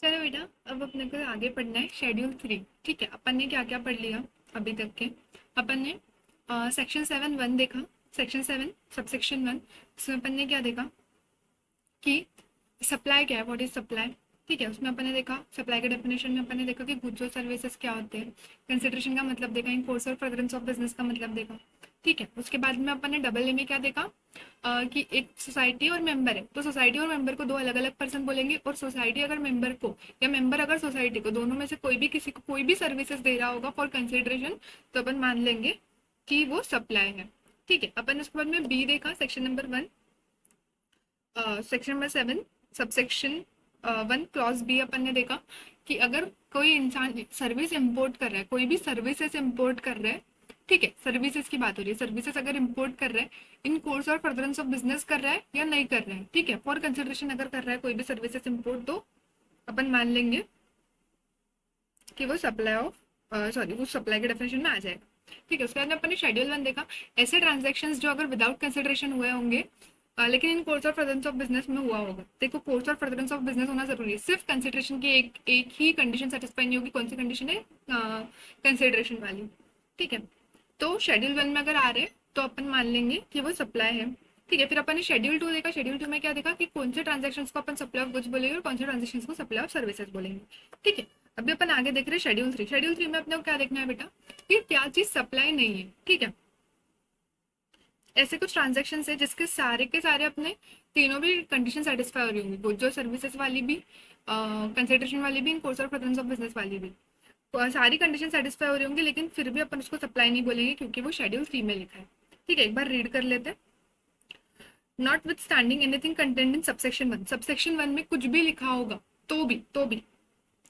चलो बेटा, अब अपने को आगे पढ़ना है शेड्यूल 3। ठीक है, अपन ने क्या क्या पढ़ लिया अभी तक के। अपन ने सेक्शन 7(1) देखा। सेक्शन 7 सबसेक्शन 1, इसमें अपन ने क्या देखा कि सप्लाई क्या है, व्हाट इज सप्लाई। ठीक है, उसमें अपन ने देखा सप्लाई के डेफिनेशन में अपन ने देखा कि गुड्स और सर्विसेज क्या होते हैं। कंसिडरेशन का मतलब देखा, इन कोर्स और फर्दरेंस ऑफ बिजनेस का मतलब देखा। ठीक है, उसके बाद में अपन ने डबल ए में क्या देखा कि एक सोसाइटी और मेंबर है, तो सोसाइटी और मेंबर को दो अलग अलग पर्सन बोलेंगे, और सोसाइटी अगर मेंबर को या मेंबर अगर सोसाइटी को, दोनों में से कोई भी किसी को कोई भी सर्विसेज दे रहा होगा फॉर कंसिडरेशन, तो अपन मान लेंगे कि वो सप्लाई है। ठीक है, अपन उसके बाद में बी देखा, section number 1, section number 7 subsection 1 clause B. अपन ने देखा कि अगर कोई इंसान सर्विस इंपोर्ट कर रहा है, कोई भी सर्विसेज इंपोर्ट कर रहा है, ठीक है, सर्विसेज की बात हो रही है, सर्विसेज अगर इंपोर्ट कर रहा है इन कोर्स और फर्दरेंस ऑफ बिजनेस कर रहा है या नहीं कर रहा है, ठीक है, फॉर कंसिडरेशन अगर कर रहा है कोई भी सर्विसेज इंपोर्ट, तो अपन मान लेंगे कि वो सप्लाई ऑफ सॉरी वो सप्लाई के डेफिनेशन में आ जाएगा। ठीक है, उसके बाद में अपन ने शेड्यूल 1 देखा, ऐसे ट्रांजेक्शन जो अगर विदाउट कंसिडरेशन हुए होंगे लेकिन इन कोर्स और फर्दरेंस ऑफ बिजनेस में हुआ होगा। देखो, कोर्स और फर्दरेंस ऑफ बिजनेस होना जरूरी है, सिर्फ कंसिडरेशन की एक ही कंडीशन सेटिस्फाई नहीं होगी। कौन सी कंडीशन है? कंसिडरेशन वाली। ठीक है, तो शेड्यूल 1 में अगर आ रहे तो अपन मान लेंगे कि वो सप्लाई है। ठीक है, फिर अपन ने शेड्यूल 2 देखा। शेड्यूल 2 में क्या देखा कि कौन से ट्रांजेक्शन को अपन सप्लाई ऑफ गुड्स बोलेंगे और कौन से ट्रांजेक्शन को सप्लाई ऑफ सर्विसेज बोलेंगे। ठीक है, अभी अपन आगे देख रहे हैं शेड्यूल 3। शेड्यूल 3 में अपने को क्या देखना है बेटा कि क्या चीज सप्लाई नहीं है। ठीक है, ऐसे कुछ ट्रांजेक्शन है जिसके सारे के सारे अपने तीनों भी कंडीशन सेटिस्फाई हो रही होंगी, गुड्स और सर्विसेज वाली भी, कंसिडरेशन वाली भी, इन कोर्स और फर्दरेंस ऑफ बिजनेस वाली भी। सारी कंडीशन सेटिस्फाई हो रही होंगी, लेकिन फिर भी अपन उसको सप्लाई नहीं बोलेंगे क्योंकि वो शेड्यूल 3 में लिखा है। ठीक है, एक बार रीड कर लेते हैं। Not with standing anything content in subsection 1, subsection 1 में कुछ भी लिखा होगा तो भी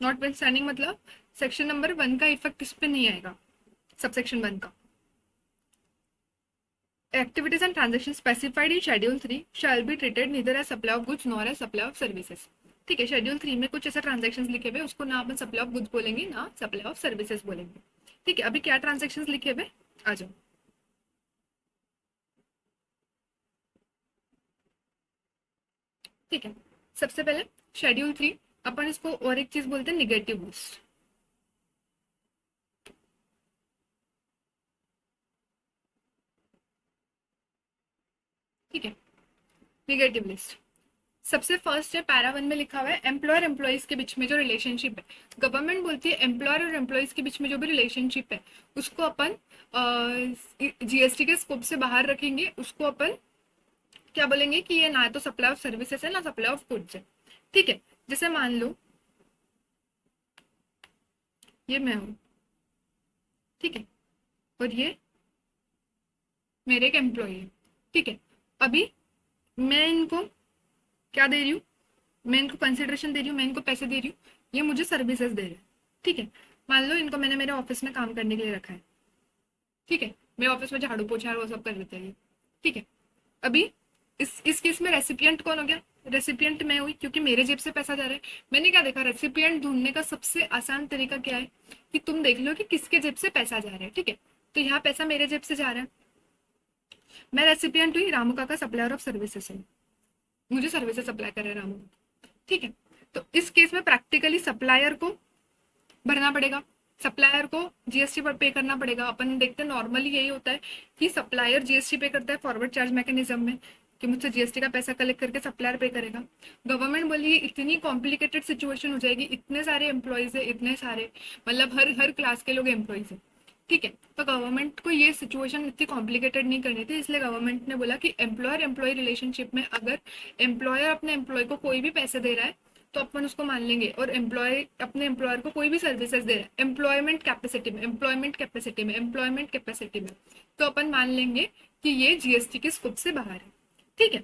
नॉट विथ स्टैंडिंग मतलब सेक्शन नंबर 1 का इफेक्ट इस पे नहीं आएगा। सबसेक्शन 1 का activities and transactions specified in schedule 3 shall be treated neither as supply of goods nor as supply of services। ठीक है, शेड्यूल 3 में कुछ ऐसे ट्रांजेक्शन लिखे हुए, उसको ना अपन सप्लाई ऑफ गुड्स बोलेंगे ना सप्लाई ऑफ सर्विसेज बोलेंगे। ठीक है, अभी क्या ट्रांजेक्शन लिखे हुए, आ जाओ। ठीक है, सबसे पहले शेड्यूल 3, अपन इसको और एक चीज बोलते हैं निगेटिव लिस्ट। ठीक है, निगेटिव लिस्ट सबसे फर्स्ट है पैरा 1 में लिखा हुआ है एम्प्लॉयर एम्प्लॉइज के बीच में जो रिलेशनशिप है। गवर्नमेंट बोलती है एम्प्लॉयर और एम्प्लॉइज के बीच में जो भी रिलेशनशिप है उसको अपन जीएसटी के स्कोप से बाहर रखेंगे। उसको अपन क्या बोलेंगे कि ये ना तो सप्लाई ऑफ सर्विसेज है ना सप्लाई ऑफ गुड्स है। ठीक है, जैसे मान लो ये मैं हूँ, ठीक है, और ये मेरे एक एम्प्लॉय है। ठीक है, अभी मैं इनको क्या दे रही हूँ, मैं इनको कंसिडरेशन दे रही हूँ, मैं इनको पैसे दे रही हूँ, ये मुझे सर्विसेज दे रहे हैं। ठीक है, मान लो इनको मैंने मेरे ऑफिस में काम करने के लिए रखा है। ठीक है, मेरे ऑफिस में झाड़ू पोछा वो सब कर देते हैं। ठीक है, अभी इस केस में रेसिपिएंट कौन हो गया? रेसिपिएंट मैं हुई क्योंकि मेरे जेब से पैसा जा रहा है। मैंने क्या देखा, रेसिपिएंट ढूंढने का सबसे आसान तरीका क्या है कि तुम देख लो कि किसके जेब से पैसा जा रहा है। ठीक है, तो यहाँ पैसा मेरे जेब से जा रहा है, मैं रेसिपिएंट हुई, रामू काका सप्लायर ऑफ सर्विसेज है, मुझे सर्विसेज सप्लाई कर रहे हैं रामू। ठीक है, तो इस केस में प्रैक्टिकली सप्लायर को भरना पड़ेगा, सप्लायर को जीएसटी पर पे करना पड़ेगा। अपन देखते हैं नॉर्मली यही होता है कि सप्लायर जीएसटी पे करता है फॉरवर्ड चार्ज मैकेनिज्म में, कि मुझसे जीएसटी का पैसा कलेक्ट करके सप्लायर पे करेगा। गवर्नमेंट बोली इतनी कॉम्प्लिकेटेड सिचुएशन हो जाएगी, इतने सारे एम्प्लॉयज है, इतने सारे मतलब हर हर क्लास के लोग एम्प्लॉयज है। ठीक है, तो गवर्नमेंट को ये सिचुएशन इतनी कॉम्प्लिकेटेड नहीं करनी थी, इसलिए गवर्नमेंट ने बोला कि एम्प्लॉयर एम्प्लॉय रिलेशनशिप में अगर एम्प्लॉयर अपने एम्प्लॉय को कोई भी पैसे दे रहा है तो अपन उसको मान लेंगे, और एम्प्लॉय अपने एम्प्लॉयर को कोई भी सर्विसेज दे रहा है एम्प्लॉयमेंट कैपेसिटी में, एम्प्लॉयमेंट कैपेसिटी में, तो अपन मान लेंगे कि ये जीएसटी के स्कोप से बाहर है। ठीक है,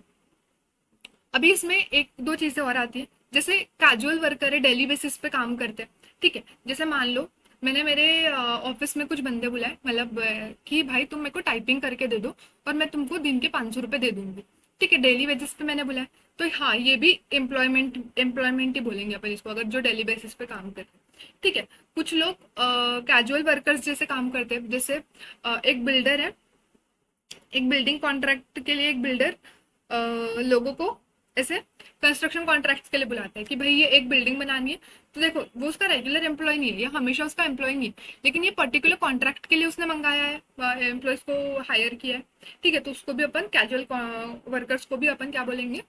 अभी इसमें एक दो चीजें और आती है, जैसे कैजुअल वर्कर है, डेली बेसिस पे काम करते हैं। ठीक है, जैसे मान लो मैंने मेरे ऑफिस में कुछ बंदे बुलाए, मतलब कि भाई तुम मेरे को टाइपिंग करके दे दो और मैं तुमको दिन के 500 रुपये दे दूंगी। ठीक है, डेली बेसिस पे मैंने बुलाया, तो हाँ ये भी एम्प्लॉयमेंट ही बोलेंगे अपन इसको, अगर जो डेली बेसिस पे काम करते हैं। ठीक है, कुछ लोग कैजुअल वर्कर्स जैसे काम करते हैं, जैसे एक बिल्डर है, एक बिल्डिंग कॉन्ट्रैक्ट के लिए एक बिल्डर लोगों को ऐसे कंस्ट्रक्शन कॉन्ट्रैक्ट्स के लिए बुलाता है कि भाई ये एक बिल्डिंग बनानी है, तो देखो वो उसका रेगुलर एम्प्लॉय नहीं है, या हमेशा उसका एम्प्लॉय नहीं है, लेकिन ये पर्टिकुलर कॉन्ट्रैक्ट के लिए उसने मंगाया है, एम्प्लॉयज को हायर किया है, ठीक है, तो उसको भी अपन कैजुअल वर्कर्स को भी अपन क्या बोलेंगे,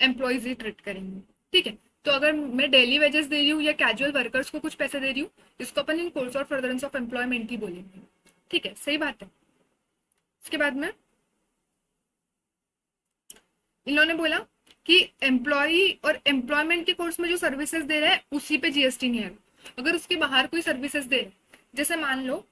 एम्प्लॉयज ही ट्रीट करेंगे, ठीक है। तो अगर मैं डेली वेजेस दे रही हूँ या कैजुअल वर्कर्स को कुछ पैसे दे रही हूँ, इसको अपन इन कोर्स और फर्दरेंस ऑफ एम्प्लॉयमेंट ही बोलेंगे, ठीक है, सही बात है। इसके बाद में इन्होंने बोला कि एम्प्लॉय और एम्प्लॉयमेंट के कोर्स में जो सर्विसेज दे रहा है उसी पे जीएसटी नहीं आएगा। अगर उसके बाहर कोई सर्विसेज दे रहा है, जैसे मान लो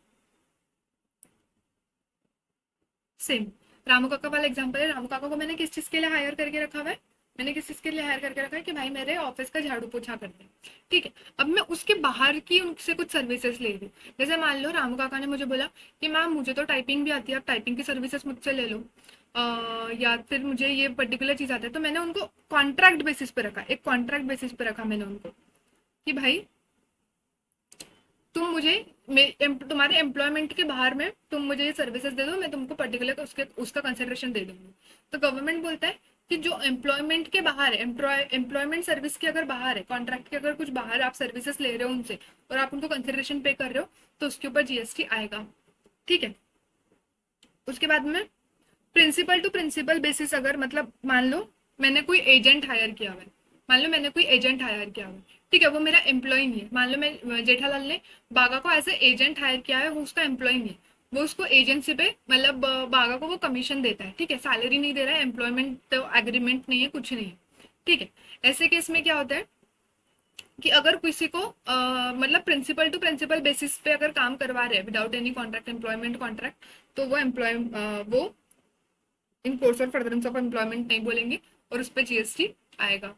सेम रामू काका वाला एग्जांपल है, रामू काका को मैंने किस चीज के लिए हायर करके रखा हुआ है, मैंने किस चीज के लिए हायर करके रखा है कि भाई मेरे ऑफिस का झाड़ू पोछा कर दे, ठीक है। अब मैं उसके बाहर की उनसे कुछ सर्विसेज ले रही हूँ, जैसे मान लो रामू काका ने मुझे बोला कि मैम मुझे तो टाइपिंग भी आती है, आप टाइपिंग की सर्विसेज मुझसे ले लो, या फिर मुझे ये पर्टिकुलर चीज आता है, तो मैंने उनको कॉन्ट्रैक्ट बेसिस पे रखा, एक कॉन्ट्रैक्ट बेसिस पे रखा मैंने उनको कि भाई तुम मुझे तुम्हारे एम्प्लॉयमेंट के बाहर में तुम मुझे ये सर्विसेज दे दो, मैं तुमको पर्टिकुलर उसके उसका कंसिडरेशन दे दूंगी। तो गवर्नमेंट बोलता है कि जो एम्प्लॉयमेंट के बाहर है, एम्प्लॉयमेंट सर्विस के अगर बाहर है, कॉन्ट्रैक्ट के अगर कुछ बाहर आप सर्विसेज ले रहे हो उनसे और आप उनको कंसिडरेशन पे कर रहे हो, तो उसके ऊपर जीएसटी आएगा, ठीक है। उसके बाद में प्रिंसिपल टू प्रिंसिपल बेसिस, अगर मतलब मान लो मैंने कोई एजेंट हायर किया हुआ है, मान लो मैंने कोई एजेंट हायर किया हुआ है, ठीक है, वो मेरा एम्प्लॉय नहीं है, मान लो मैं जेठालाल ने बागा को एज ए एजेंट हायर किया है, वो उसका एम्प्लॉय नहीं है, वो उसको एजेंसी पे मतलब बागा को वो कमीशन देता है, ठीक है, सैलरी नहीं दे रहा है, एम्प्लॉयमेंट तो एग्रीमेंट नहीं है, कुछ नहीं है, ठीक है। ऐसे केस में क्या होता है कि अगर किसी को मतलब प्रिंसिपल टू प्रिंसिपल बेसिस पे अगर काम करवा रहे हैं without any contract, employment contract, तो वो एम्प्लॉय वो इन कोर्स और फर्दरेंस ऑफ एम्प्लॉयमेंट नहीं बोलेंगे और उस पर जीएसटी आएगा,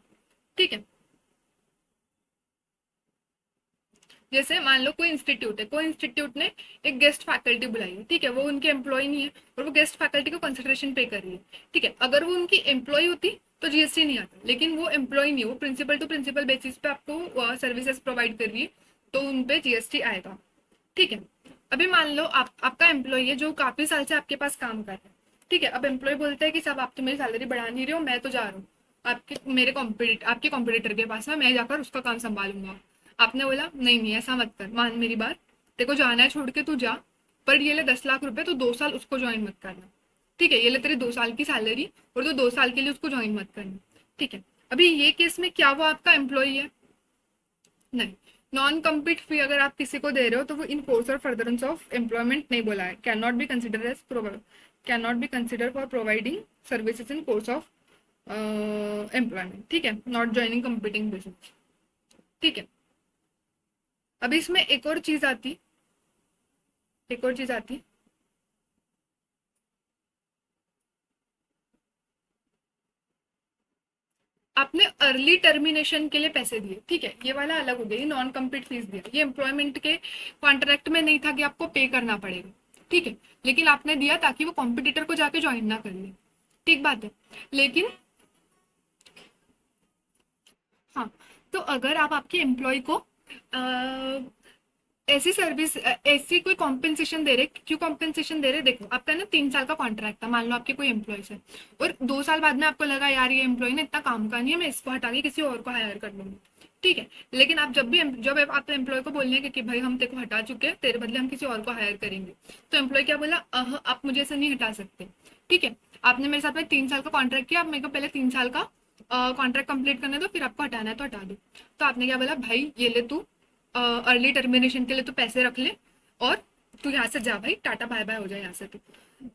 ठीक है। जैसे मान लो कोई इंस्टीट्यूट है, कोई इंस्टीट्यूट ने एक गेस्ट फैकल्टी बुलाई है, ठीक है, वो उनके एम्प्लॉय नहीं है और वो गेस्ट फैकल्टी को कंसिडरेशन पे कर रही है, ठीक है, अगर वो उनकी एम्प्लॉय होती तो जीएसटी नहीं आता, लेकिन वो एम्प्लॉय नहीं है, वो प्रिंसिपल टू प्रिंसिपल बेसिस पे आपको सर्विसेज प्रोवाइड कर रही है, तो उन पे जीएसटी आएगा, ठीक है। अभी मान लो आपका एम्प्लॉय है जो काफी साल से आपके पास काम कर रहा है, ठीक है, अब एम्प्लॉय बोलता है कि साहब आप तो मेरी सैलरी बढ़ा नहीं रहे हो, मैं तो जा रहा हूँ आपके कॉम्पिटिटर के पास में, मैं जाकर उसका काम संभालूंगा। आपने बोला नहीं नहीं ऐसा मत कर, मान मेरी बात, तेरे को जाना है छोड़ के तू जा, पर ये ले 10 लाख रुपए, तो 2 साल उसको ज्वाइन मत करना, ठीक है, ये ले तेरी 2 साल की सैलरी और तो 2 साल के लिए उसको ज्वाइन मत करना, ठीक है। अभी ये केस में क्या वो आपका एम्प्लॉय है? नहीं। नॉन कम्पीट फी अगर आप किसी को दे रहे हो तो वो इन कोर्स और फर्दरेंस ऑफ एम्प्लॉयमेंट नहीं बोला है, can not be consider as can not be consider for providing services in course of employment, ठीक है, नॉट ज्वाइनिंग कम्पीटिंग बिजनेस, ठीक है। अभी इसमें एक और चीज आती, आपने अर्ली टर्मिनेशन के लिए पैसे दिए, ठीक है, ये वाला अलग हो गया, ये नॉन कम्पीट फीस दिया, ये एम्प्लॉयमेंट के कॉन्ट्रैक्ट में नहीं था कि आपको पे करना पड़ेगा, ठीक है, लेकिन आपने दिया ताकि वो कॉम्पिटिटर को जाके ज्वाइन ना कर ले, ठीक बात है। लेकिन हाँ, तो अगर आप आपके एम्प्लॉय को ऐसी सर्विस ऐसी कोई कॉम्पेंसेशन दे रहे, क्यों कॉम्पेंसेशन दे रहे, देखो आपका ना 3 साल का कॉन्ट्रैक्ट था, मान लो आपके कोई एम्प्लॉय है और 2 साल बाद में आपको लगा यार ये एम्प्लॉय ना इतना काम का नहीं है, मैं इसको हटा के किसी और को हायर कर लूंगी, ठीक है, लेकिन आप जब आप एम्प्लॉय को बोलने के कि भाई हम तेरे को हटा चुके हैं, तेरे बदले हम किसी और को हायर करेंगे, तो एम्प्लॉय क्या बोला, आप मुझे ऐसे नहीं हटा सकते, ठीक है, आपने मेरे साथ में 3 साल का कॉन्ट्रैक्ट किया, आप मेरे को पहले 3 साल का कॉन्ट्रैक्ट कंप्लीट करने दो, फिर आपको हटाना है तो हटा दो। तो आपने क्या बोला, भाई ये ले तू अर्ली टर्मिनेशन के लिए तू पैसे रख ले और तू यहाँ से जा भाई, टाटा बाय बाय हो जाए यहाँ से तू।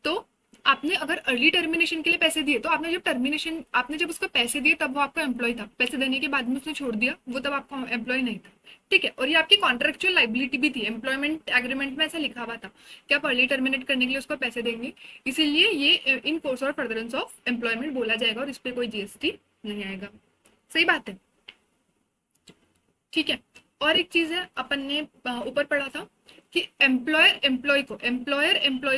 तो आपने अगर अर्ली टर्मिनेशन के लिए पैसे दिए, तो आपने जब उसको पैसे दिए तब वो आपका एम्प्लॉय था, पैसे देने के बाद में उसने छोड़ दिया, वो तब आपका एम्प्लॉय नहीं था, ठीक है, और ये आपकी कॉन्ट्रेक्चुअल लाइबिलिटी भी थी, एम्प्लॉयमेंट एग्रीमेंट में ऐसा लिखा हुआ था कि आप अर्ली टर्मिनेट करने के लिए उसको पैसे देंगे, इसीलिए ये इन कोर्स और फर्दरेंस ऑफ एम्प्लॉयमेंट बोला जाएगा और इस पर कोई जीएसटी नहीं आएगा, सही बात है, ठीक है। और एक चीज है, अपन ने ऊपर पढ़ा था कि एम्प्लॉयर एम्प्लॉय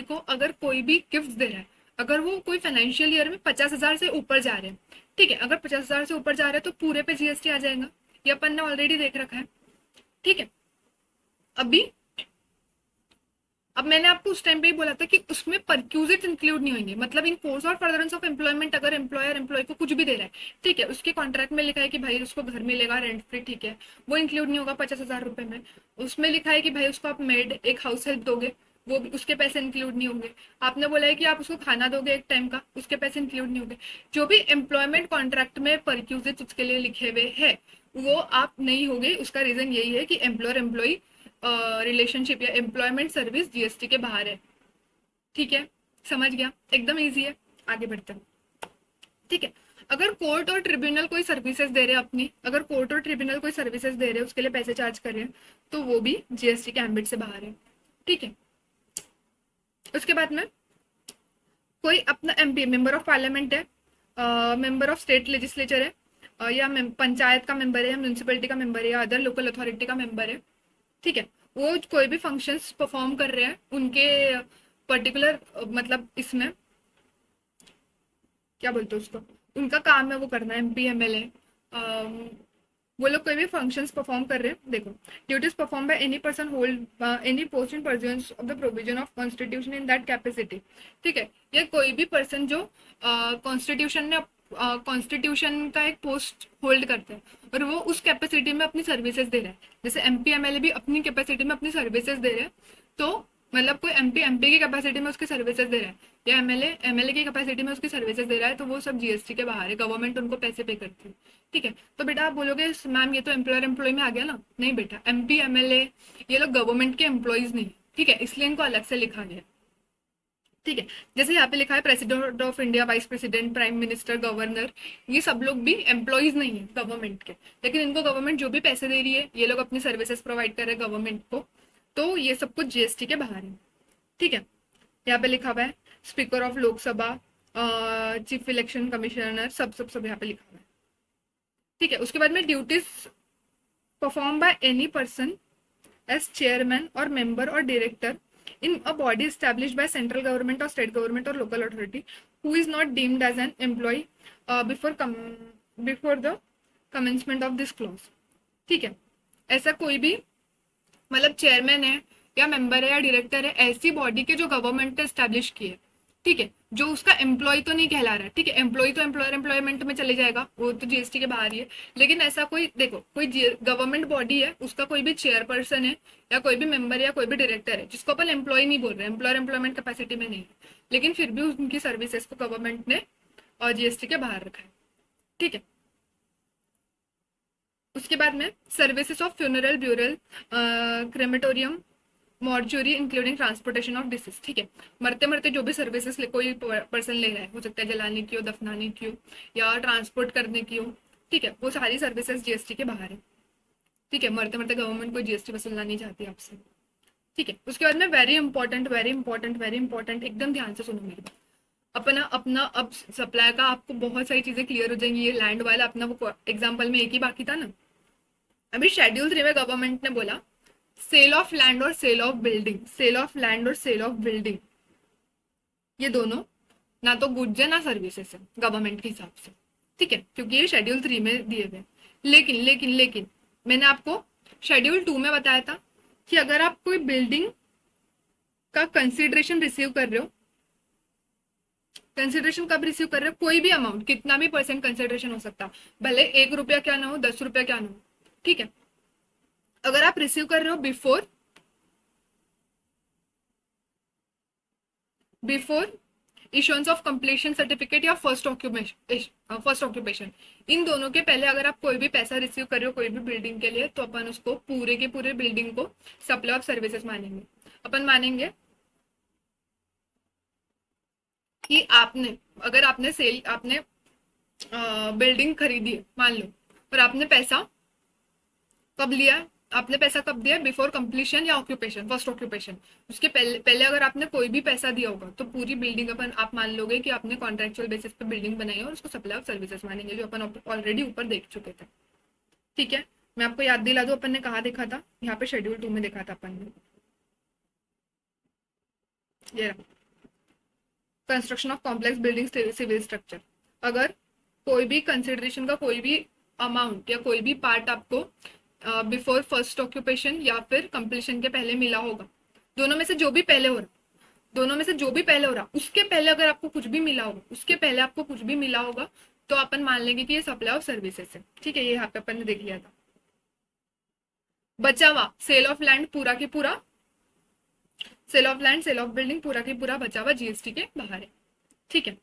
को अगर कोई भी गिफ्ट दे रहा है, अगर वो कोई फाइनेंशियल ईयर में 50,000 से ऊपर जा रहे हैं, ठीक है, अगर 50,000 से ऊपर जा रहे हैं तो पूरे पे जीएसटी आ जाएगा, ये अपन ने ऑलरेडी देख रखा है, ठीक है। अभी अब मैंने आपको उस टाइम पे ही बोला था कि उसमें परक्यूजिट इंक्लूड नहीं होंगे, मतलब इन कोर्स और फर्दरेंस ऑफ एम्प्लॉयमेंट अगर एम्प्लॉयर एम्प्लॉय को कुछ भी दे रहा है, ठीक है, उसके कॉन्ट्रैक्ट में लिखा है कि भाई उसको घर मिलेगा रेंट फ्री, ठीक है, वो इंक्लूड नहीं होगा 50,000 रुपए में। उसमें लिखा है कि भाई उसको आप मेड एक हाउस हेल्प दोगे, वो भी उसके पैसे इंक्लूड नहीं होंगे। आपने बोला है कि आप उसको खाना दोगे एक टाइम का, उसके पैसे इंक्लूड नहीं होंगे। जो भी एम्प्लॉयमेंट कॉन्ट्रैक्ट में परक्यूजिट उसके लिए लिखे हुए है वो आप नहीं होगे। उसका रीजन यही है कि एम्प्लॉयर एम्प्लॉय रिलेशनशिप या एम्प्लॉयमेंट सर्विस जीएसटी के बाहर है। ठीक है, समझ गया, एकदम इजी है। आगे बढ़ते हैं। ठीक है, अगर कोर्ट और ट्रिब्यूनल कोई सर्विसेज दे रहे हैं अपनी, अगर कोर्ट और ट्रिब्यूनल कोई सर्विसेज दे रहे हैं उसके लिए पैसे चार्ज कर रहे हैं, तो वो भी जीएसटी के एम्बिट से बाहर है। ठीक है, उसके बाद में कोई अपना एमपी मेंबर ऑफ पार्लियामेंट है, मेंबर ऑफ स्टेट लेजिस्लेचर है, या पंचायत का मेंबर है, या म्यूनसिपलिटी का मेंबर है, या अदर लोकल अथॉरिटी का मेंबर है। ठीक है, वो कोई भी फंक्शंस परफॉर्म कर रहे हैं उनके पर्टिकुलर मतलब इसमें क्या बोलते हैं उसको, उनका काम है वो करना, एमपी एमएलए, वो लोग कोई भी फंक्शंस परफॉर्म कर रहे हैं। देखो, duties perform by any person hold any post in pursuance of the provision of constitution in that capacity. ठीक है, ये कोई भी पर्सन जो कॉन्स्टिट्यूशन ने कॉन्स्टिट्यूशन का एक पोस्ट होल्ड करते हैं और वो उस कैपेसिटी में अपनी सर्विसेज दे रहा है, जैसे एमपी एमएलए भी अपनी कैपेसिटी में अपनी सर्विसेज दे रहे हैं, तो मतलब कोई एमपी एमपी की कैपेसिटी में उसकी सर्विसेज दे रहा है या एमएलए एमएलए की कैपेसिटी में उसकी सर्विसेज दे रहा है, तो वो सब जीएसटी के बाहर है, गवर्नमेंट उनको पैसे पे करती है। ठीक है, तो बेटा आप बोलोगे मैम ये तो एम्प्लॉयर एम्प्लॉय में आ गया ना, नहीं बेटा, एमपी एमएलए ये लोग गवर्नमेंट के एम्प्लॉयज नहीं। ठीक है, इसलिए इनको अलग से लिखा गया। ठीक है, जैसे यहाँ पे लिखा है president of India, vice president, prime minister, governor, ये सब लोग भी एम्प्लॉयज नहीं है गवर्नमेंट के, लेकिन इनको गवर्नमेंट जो भी पैसे दे रही है, ये लोग अपनी सर्विसेज प्रोवाइड कर रहे हैं गवर्नमेंट को, तो ये सब कुछ जीएसटी के बाहर है। ठीक है, यहाँ पे लिखा हुआ है speaker of Lok Sabha, chief election commissioner, सब यहाँ पे लिखा हुआ है। ठीक है, उसके बाद में duties perform by any person as chairman or member or director in a body established by central government or state government or local authority who is not deemed as an employee before the commencement of this clause। ठीक है, ऐसा कोई भी मतलब chairman है या member है या डायरेक्टर है ऐसी बॉडी के जो गवर्नमेंट ने एस्टेब्लिश की है, ठीक है, जो उसका एम्प्लॉय तो नहीं कहला रहा है, ठीक है, एम्प्लॉय तो एम्प्लॉयर एम्प्लॉयमेंट में चले जाएगा, वो तो जीएसटी के बाहर ही है, लेकिन ऐसा कोई देखो कोई गवर्नमेंट बॉडी है उसका कोई भी चेयरपर्सन है या कोई भी मेंबर या कोई भी डायरेक्टर है जिसको अपन एम्प्लॉय नहीं बोल रहे, एम्प्लॉयर एम्प्लॉयमेंट कैपेसिटी में नहीं है, लेकिन फिर भी उनकी सर्विसेज को गवर्नमेंट ने और जीएसटी के बाहर रखा है। ठीक है, उसके बाद में services of funeral burial, crematorium, mortuary including transportation of disease. ठीक है, मरते मरते जो भी सर्विसेज कोई पर्सन ले रहा है, हो सकता है जलाने की हो, दफनाने की हो या ट्रांसपोर्ट करने की हो, ठीक है, वो सारी सर्विसेज जीएसटी के बाहर है। ठीक है, मरते मरते गवर्नमेंट कोई जीएसटी वसूलना नहीं चाहती आपसे। ठीक है, उसके बाद में very important very important very important, एकदम ध्यान से सुनो मेरी बात। अपना अपना अब सप्लाई का आपको बहुत सारी चीजें क्लियर हो जाएंगी। ये लैंड वाला अपना वो एग्जाम्पल में एक ही बाकी था ना, अभी शेड्यूल 3 में गवर्नमेंट ने बोला सेल ऑफ लैंड और sale of building, sale of land और सेल ऑफ बिल्डिंग, ये दोनों ना तो गुड्स है ना सर्विसेज है गवर्नमेंट के हिसाब से। ठीक है, क्योंकि ये शेड्यूल 3 में दिए गए। लेकिन लेकिन लेकिन मैंने आपको शेड्यूल 2 में बताया था कि अगर आप कोई बिल्डिंग का कंसिडरेशन रिसीव कर रहे हो, कंसिडरेशन कब रिसीव कर रहे हो, कोई भी अमाउंट कितना भी परसेंट कंसिडरेशन हो सकता, भले 1 रुपया क्या ना हो, 10 रुपया क्या ना हो, ठीक है, अगर आप रिसीव कर रहे हो बिफोर इश्योंस ऑफ कंप्लीशन सर्टिफिकेट या फर्स्ट ऑक्यूपेशन, इन दोनों के पहले अगर आप कोई भी पैसा रिसीव कर रहे हो कोई भी बिल्डिंग के लिए, तो अपन उसको पूरे के पूरे बिल्डिंग को सप्लाई ऑफ सर्विसेज मानेंगे। अपन मानेंगे कि आपने अगर आपने बिल्डिंग खरीदी है मान लो, और आपने पैसा कब लिया, आपने पैसा कब दिया, बिफोर कंप्लीशन या ऑक्यूपेशन, फर्स्ट ऑक्यूपेशन, उसके पहले पहले अगर आपने कोई भी पैसा दिया होगा तो पूरी बिल्डिंग अपन आप मान लोगे कि आपने कॉन्ट्रेक्चुअल बेसिस पे बिल्डिंग बनाई है और उसको सप्लाई ऑफ सर्विसेज मानेंगे, जो अपन ऑलरेडी ऊपर देख चुके थे। ठीक है, मैं आपको याद दिला दूं अपन ने कहा देखा था, यहाँ पे शेड्यूल 2 में देखा था अपन ने, ये construction of complex building civil structure, अगर कोई भी कंसिडरेशन का कोई भी अमाउंट या कोई भी पार्ट आपको बिफोर फर्स्ट ऑक्यूपेशन या फिर कंप्लीशन के पहले मिला होगा, दोनों में से जो भी पहले हो रहा, दोनों में से जो भी पहले हो रहा, उसके पहले अगर आपको कुछ भी मिला होगा, उसके पहले आपको कुछ भी मिला होगा, तो अपन मान लेंगे कि ये सप्लाई ऑफ सर्विसेज है। ठीक है, ये यहाँ पे अपन ने देख लिया था। बचा हुआ सेल ऑफ लैंड पूरा के पूरा, sale of land, sale of building पूरा के पूरा बचा हुआ जीएसटी के बाहर है। ठीक है,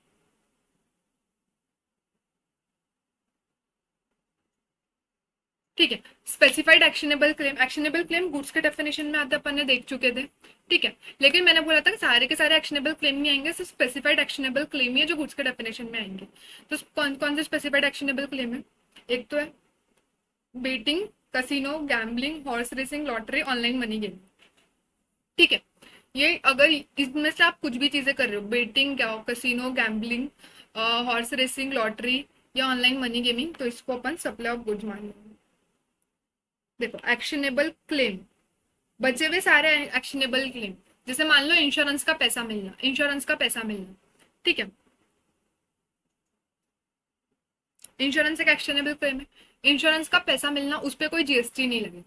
ठीक है। Specified actionable claim, actionable claim goods के डेफिनेशन में आते अपन ने देख चुके थे। ठीक है, लेकिन मैंने बोला था कि सारे के सारे एक्शनेबल क्लेम नहीं आएंगे, सिर्फ स्पेसिफाइड एक्शनेबल क्लेम ही है जो गुड्स के डेफिनेशन में आएंगे। तो कौन कौन से स्पेसिफाइड एक्शनेबल क्लेम है? एक तो है betting, casino, gambling, horse racing, lottery, online money game. ठीक है, ये अगर इसमें से आप कुछ भी चीजें कर रहे हो, betting, casino, gambling, horse racing, lottery या ऑनलाइन मनी गेमिंग, तो इसको अपन सप्लाई ऑफ गुड्स मान लेंगे। देखो एक्शनेबल क्लेम, बचे हुए सारे एक्शनेबल क्लेम, जैसे मान लो इंश्योरेंस का पैसा मिलना, इंश्योरेंस का पैसा मिलना। ठीक है, इंश्योरेंस एक एक्शनेबल क्लेम है, इंश्योरेंस का पैसा मिलना, उस पर कोई जीएसटी नहीं लगेगा।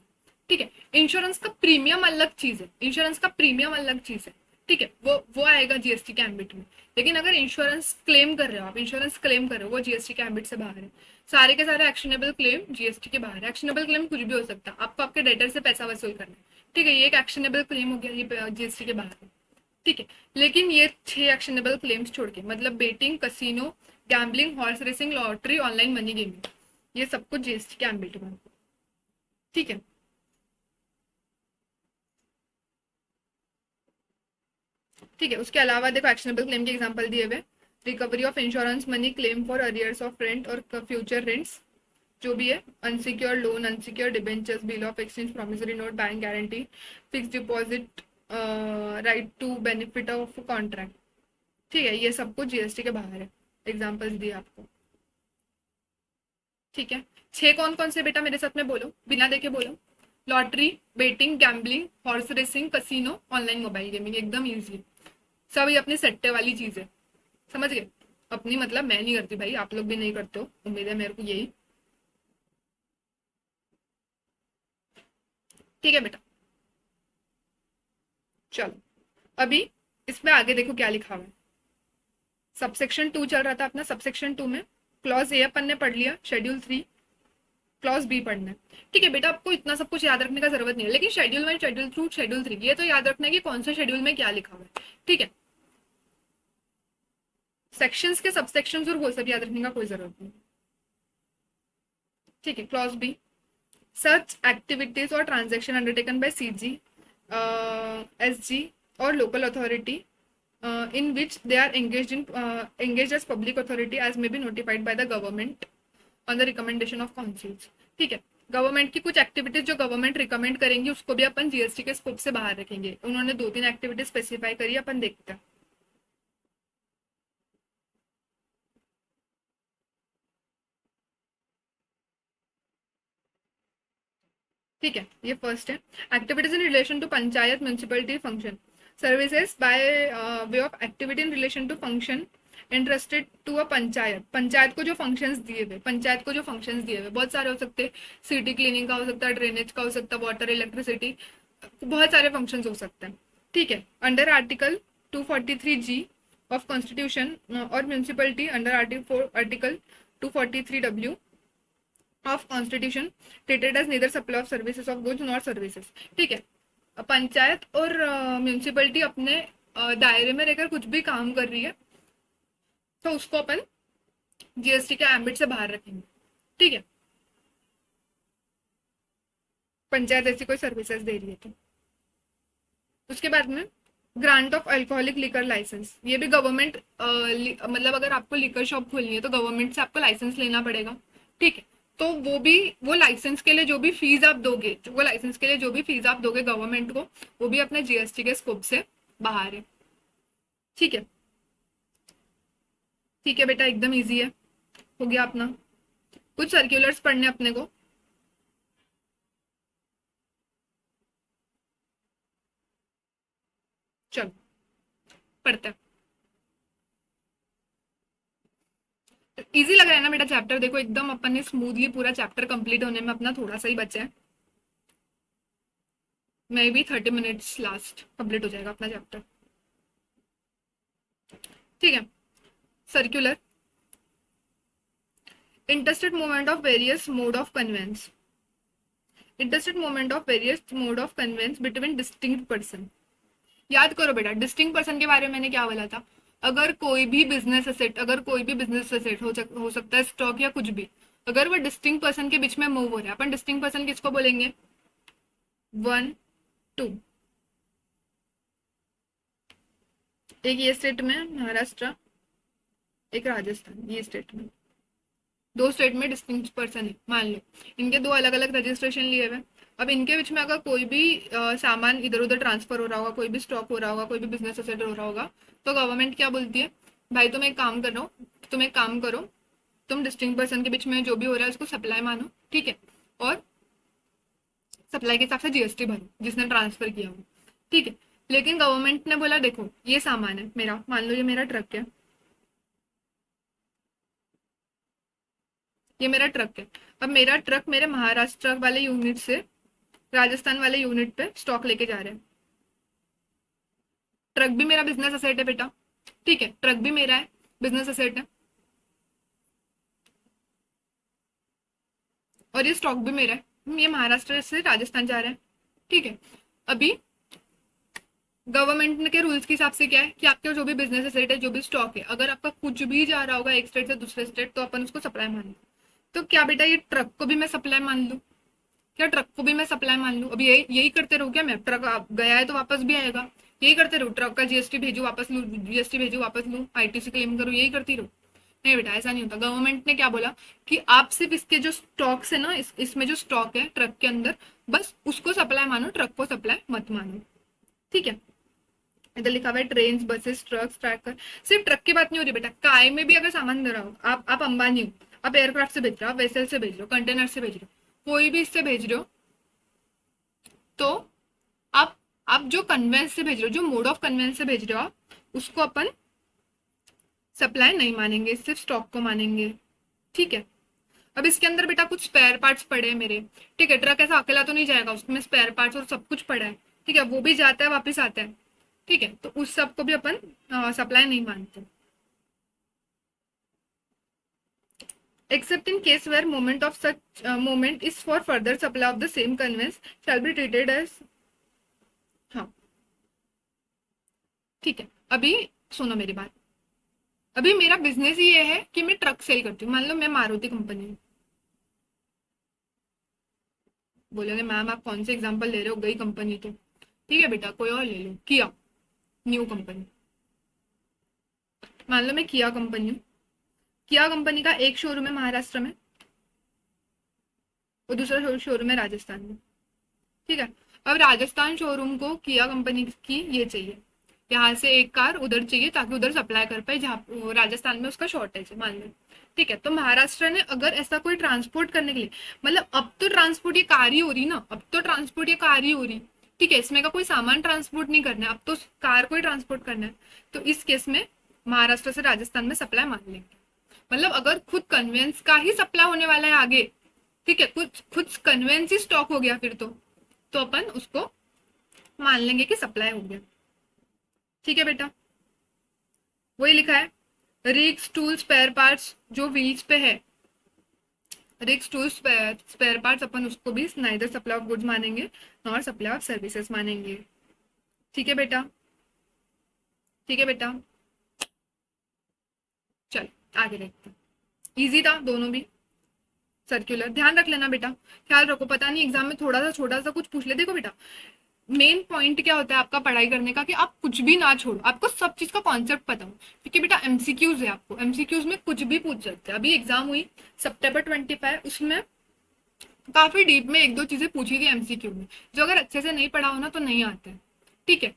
ठीक है, इंश्योरेंस का प्रीमियम अलग चीज है, इंश्योरेंस का प्रीमियम अलग चीज है। ठीक है, वो आएगा जीएसटी के एम्बिट में। लेकिन अगर इंश्योरेंस क्लेम कर रहे हो आप, इंश्योरेंस क्लेम कर रहे हो, वो जीएसटी के एम्बिट से बाहर है। सारे के सारे एक्शनेबल क्लेम जीएसटी के बाहर है। एक्शनेबल क्लेम कुछ भी हो सकता है, आपको आपके डेटर से पैसा वसूल करना है। ठीक है, ये एक एक्शनेबल क्लेम हो गया, ये जीएसटी के बाहर है। ठीक है, लेकिन ये 6 एक्शनेबल क्लेम्स छोड़ के, मतलब betting, casino, gambling, horse racing, lottery, online money gaming, ये सब कुछ जीएसटी के एम्बिट में। ठीक है, ठीक है। उसके अलावा देखो एक्शनेबल क्लेम के एग्जांपल दिए हुए, recovery of insurance money, claim for arrears of rent और फ्यूचर रेंट्स, जो भी है, unsecure loan, unsecure debentures, bill of exchange, promissory note, bank guarantee, fix deposit, right to benefit of contract. ठीक है, ये सब कुछ जीएसटी के बाहर है। एग्जाम्पल्स दिए आपको। ठीक है, 6 कौन कौन से बेटा मेरे साथ में बोलो, बिना देखे बोलो। Lottery, betting, gambling, horse racing, casino, online mobile gaming, एकदम ईजी। सब ये अपनी सट्टे वाली चीज है, समझ गए? अपनी मतलब मैं नहीं करती भाई, आप लोग भी नहीं करते हो, उम्मीद है मेरे को यही। ठीक है बेटा, चलो अभी इसमें आगे देखो क्या लिखा हुआ है। सबसेक्शन 2 चल रहा था अपना, सबसेक्शन 2 में क्लॉज ए अपन ने पढ़ लिया, शेड्यूल 3 क्लॉज बी पढ़ना है। ठीक है बेटा, आपको इतना सब कुछ याद रखने का जरूरत नहीं है, लेकिन शेड्यूल 1, शेड्यूल 2, शेड्यूल 3 ये तो याद रखना है कि कौन से शेड्यूल में क्या लिखा हुआ है। ठीक है, सेक्शंस के सबसेक्शंस और वो सब याद रखने का कोई जरूरत नहीं। ठीक है, clause B, such activities or transaction undertaken by CG, SG or local authority in which they are engaged as public authority as may be notified by the government on the recommendation of councils। ठीक है, government की कुछ activities जो government recommend करेंगी उसको भी अपन GST के scope से बाहर रखेंगे। उन्होंने 2-3 एक्टिविटीज स्पेसिफाई करी, अपन देखते हैं। ठीक है, ये फर्स्ट है, activities in relation to panchayat municipality function services by way of activity in relation to function interested to a panchayat. Panchayat को जो फंक्शंस दिए हुए, पंचायत को जो फंक्शंस दिए हुए बहुत सारे हो सकते हैं, सिटी क्लीनिंग का हो सकता है, ड्रेनेज का हो सकता है, वाटर, इलेक्ट्रिसिटी, बहुत सारे फंक्शंस हो सकते हैं। ठीक है, under article 243G of constitution और municipality under article 243W of constitution treated as neither supply of services of goods not services. ठीक है, पंचायत और म्यूनसिपलिटी अपने दायरे में रहकर कुछ भी काम कर रही है तो उसको अपन जीएसटी के एम्बिट से बाहर रखेंगे। ठीक है, पंचायत ऐसी कोई सर्विसेज दे रही है तो। उसके बाद में grant of alcoholic liquor licence, ये भी गवर्नमेंट, मतलब अगर आपको लिकर शॉप खोलनी है तो गवर्नमेंट से आपको लाइसेंस लेना पड़ेगा। ठीक है, तो वो भी, वो लाइसेंस के लिए जो भी फीस आप दोगे, वो लाइसेंस के लिए जो भी फीस आप दोगे गवर्नमेंट को, वो भी अपने जीएसटी के स्कोप से बाहर है। ठीक है, ठीक है बेटा, एकदम इजी है, हो गया अपना। कुछ सर्क्यूलर्स पढ़ने अपने को, चलो पढ़ते हैं। इजी लग रहा है ना बेटा चैप्टर? देखो एकदम अपन ने स्मूथली पूरा चैप्टर कंप्लीट होने में अपना थोड़ा सा ही बचा है। May be 30 minutes last complete हो जाएगा अपना चैप्टर। ठीक है। Circular, interstate movement of various mode of conveyance, interstate movement of various mode of conveyance between distinct person. याद करो बेटा, डिस्टिंक्ट पर्सन के बारे में मैंने क्या बोला था। अगर कोई भी बिजनेस असेट, अगर कोई भी बिजनेस असेट हो सकता है स्टॉक या कुछ भी, अगर वो डिस्टिंक्ट पर्सन के बीच में मूव हो रहा है, अपन डिस्टिंक्ट पर्सन किसको बोलेंगे? 1 2। एक ये स्टेट में महाराष्ट्र, एक राजस्थान, ये स्टेट में, दो स्टेट में डिस्टिंक्ट पर्सन है मान लो, इनके दो अलग अलग रजिस्ट्रेशन लिए हुए। अब इनके बीच में अगर कोई भी सामान इधर उधर ट्रांसफर हो रहा होगा, कोई भी स्टॉक हो रहा होगा, कोई भी बिजनेस असेट हो रहा होगा, तो गवर्नमेंट क्या बोलती है? भाई तुम एक काम करो, तुम एक काम करो, तुम डिस्टिंक्ट पर्सन के बीच में जो भी हो रहा है उसको सप्लाई मानो, ठीक है, और सप्लाई के हिसाब से जीएसटी भरो जिसने ट्रांसफर किया हो, ठीक है। लेकिन गवर्नमेंट ने बोला देखो ये सामान है मेरा, मान लो ये मेरा ट्रक है, ये मेरा ट्रक है। अब मेरा ट्रक मेरे महाराष्ट्र वाले यूनिट से राजस्थान वाले यूनिट पे स्टॉक लेके जा रहे हैं। ट्रक भी मेरा बिजनेस असेट है बेटा, ठीक है, ट्रक भी मेरा है, बिजनेस असेट है, और ये स्टॉक भी मेरा है, ये महाराष्ट्र से राजस्थान जा रहा है, ठीक है। अभी गवर्नमेंट के रूल्स के हिसाब से क्या है कि आपके जो भी बिजनेस असेट है, जो भी स्टॉक है, अगर आपका कुछ भी जा रहा होगा एक स्टेट से दूसरे स्टेट, तो अपन उसको सप्लाई मान लो। तो क्या बेटा ये ट्रक को भी मैं सप्लाई मान लूं? क्या ट्रक को भी मैं सप्लाई मान लूं? अभी यही यही करते रहो क्या? मैं ट्रक गया है तो वापस भी आएगा, यही करते रहो, ट्रक का जीएसटी भेजू वापस लू, जीएसटी भेजू वापस लू, आईटीसी क्लेम करो, यही करती रहो? नहीं बेटा, ऐसा नहीं होता। गवर्नमेंट ने क्या बोला कि आप सिर्फ इसके जो स्टॉक्स है ना, इसमें जो स्टॉक है ट्रक के अंदर, बस उसको सप्लाई मानो, ट्रक को सप्लाई मत मानो, ठीक है। इधर लिखा हुआ है ट्रेन, बसेस, ट्रक्स, ट्रैकर। सिर्फ ट्रक की बात नहीं हो रही बेटा, काय में भी अगर सामान दे रहा हो, आप अंबानी हो, आप एयरक्राफ्ट से भेज रहे हो, आप वेसल से भेज रहे हो, कंटेनर से भेज रहे हो, कोई भी इससे भेज रहे हो, तो आप आप जो कन्वेंस से भेज रहे हो, जो मोड ऑफ कन्वेंस से भेज रहे हो आप, उसको अपन सप्लाई नहीं मानेंगे, सिर्फ स्टॉक को मानेंगे, ठीक है। अब इसके अंदर बेटा कुछ स्पेयर पार्ट्स पड़े हैं मेरे, ठीक है, ट्रक ऐसा अकेला तो नहीं जाएगा, उसमें स्पेयर पार्ट्स और सब कुछ पड़ा है, ठीक है, वो भी जाता है वापस आता है, ठीक है, तो उस सब को भी अपन सप्लाई नहीं मानते। Except in case where moment of such moment is for further supply of the same conveyance shall be treated as। हाँ, ठीक है। अभी सुनो मेरी बात, अभी मेरा बिजनेस ही ये है कि मैं ट्रक सेल करती हूँ, मान लो मैं मारुति कंपनी हूँ। बोलोगे मैम आप कौन से एग्जांपल ले रहे हो, गई कंपनी तो, ठीक है बेटा कोई और ले लो, किया, न्यू कंपनी, मान लो मैं किया कंपनी हूँ। किया कंपनी का एक शोरूम है महाराष्ट्र में और दूसरा शोरूम है राजस्थान में, ठीक है। अब राजस्थान शोरूम को किया कंपनी की ये चाहिए, यहाँ से एक कार उधर चाहिए ताकि उधर सप्लाई कर पाए जहाँ राजस्थान में उसका शॉर्टेज है मान लो, ठीक है। तो महाराष्ट्र ने अगर ऐसा कोई ट्रांसपोर्ट करने के लिए, मतलब अब तो ट्रांसपोर्ट ये कार ही हो रही ना, अब तो ट्रांसपोर्ट ये कार ही हो रही, ठीक है, इसमें का कोई सामान ट्रांसपोर्ट नहीं करना है, अब तो कार को ही ट्रांसपोर्ट करना है, तो इस केस में महाराष्ट्र से राजस्थान में सप्लाई मान लेंगे। मतलब अगर खुद कन्वेंस का ही सप्लाई होने वाला है आगे, ठीक है, कुछ खुद कन्वेंस ही स्टॉक हो गया फिर तो अपन उसको मान लेंगे कि सप्लाई हो गया, ठीक है बेटा। वही लिखा है, रिक्स टूल स्पेयर पार्ट्स जो व्हील्स पे है, रिक्स टूल स्पेयर पार्ट्स अपन उसको भी नाइदर सप्लाई ऑफ गुड्स मानेंगे नॉर सप्लाई ऑफ सर्विसेज मानेंगे, ठीक है बेटा, ठीक है बेटा। चल आगे देखते हैं, इजी था दोनों भी। सर्कुलर ध्यान रख लेना बेटा, ख्याल रखो, पता नहीं एग्जाम में थोड़ा सा छोटा सा कुछ पूछ ले। देखो बेटा, मेन पॉइंट क्या होता है आपका पढ़ाई करने का कि आप कुछ भी ना छोड़ो, आपको सब चीज का कॉन्सेप्ट पता हो, क्योंकि बेटा एमसीक्यूज है, आपको एमसीक्यूज में कुछ भी पूछ सकते हैं। अभी एग्जाम हुई सितंबर 25, उसमें काफी डीप में एक दो चीजें पूछी थी एमसीक्यू में, जो अगर अच्छे से नहीं पढ़ा हो ना तो नहीं आते हैं, ठीक है।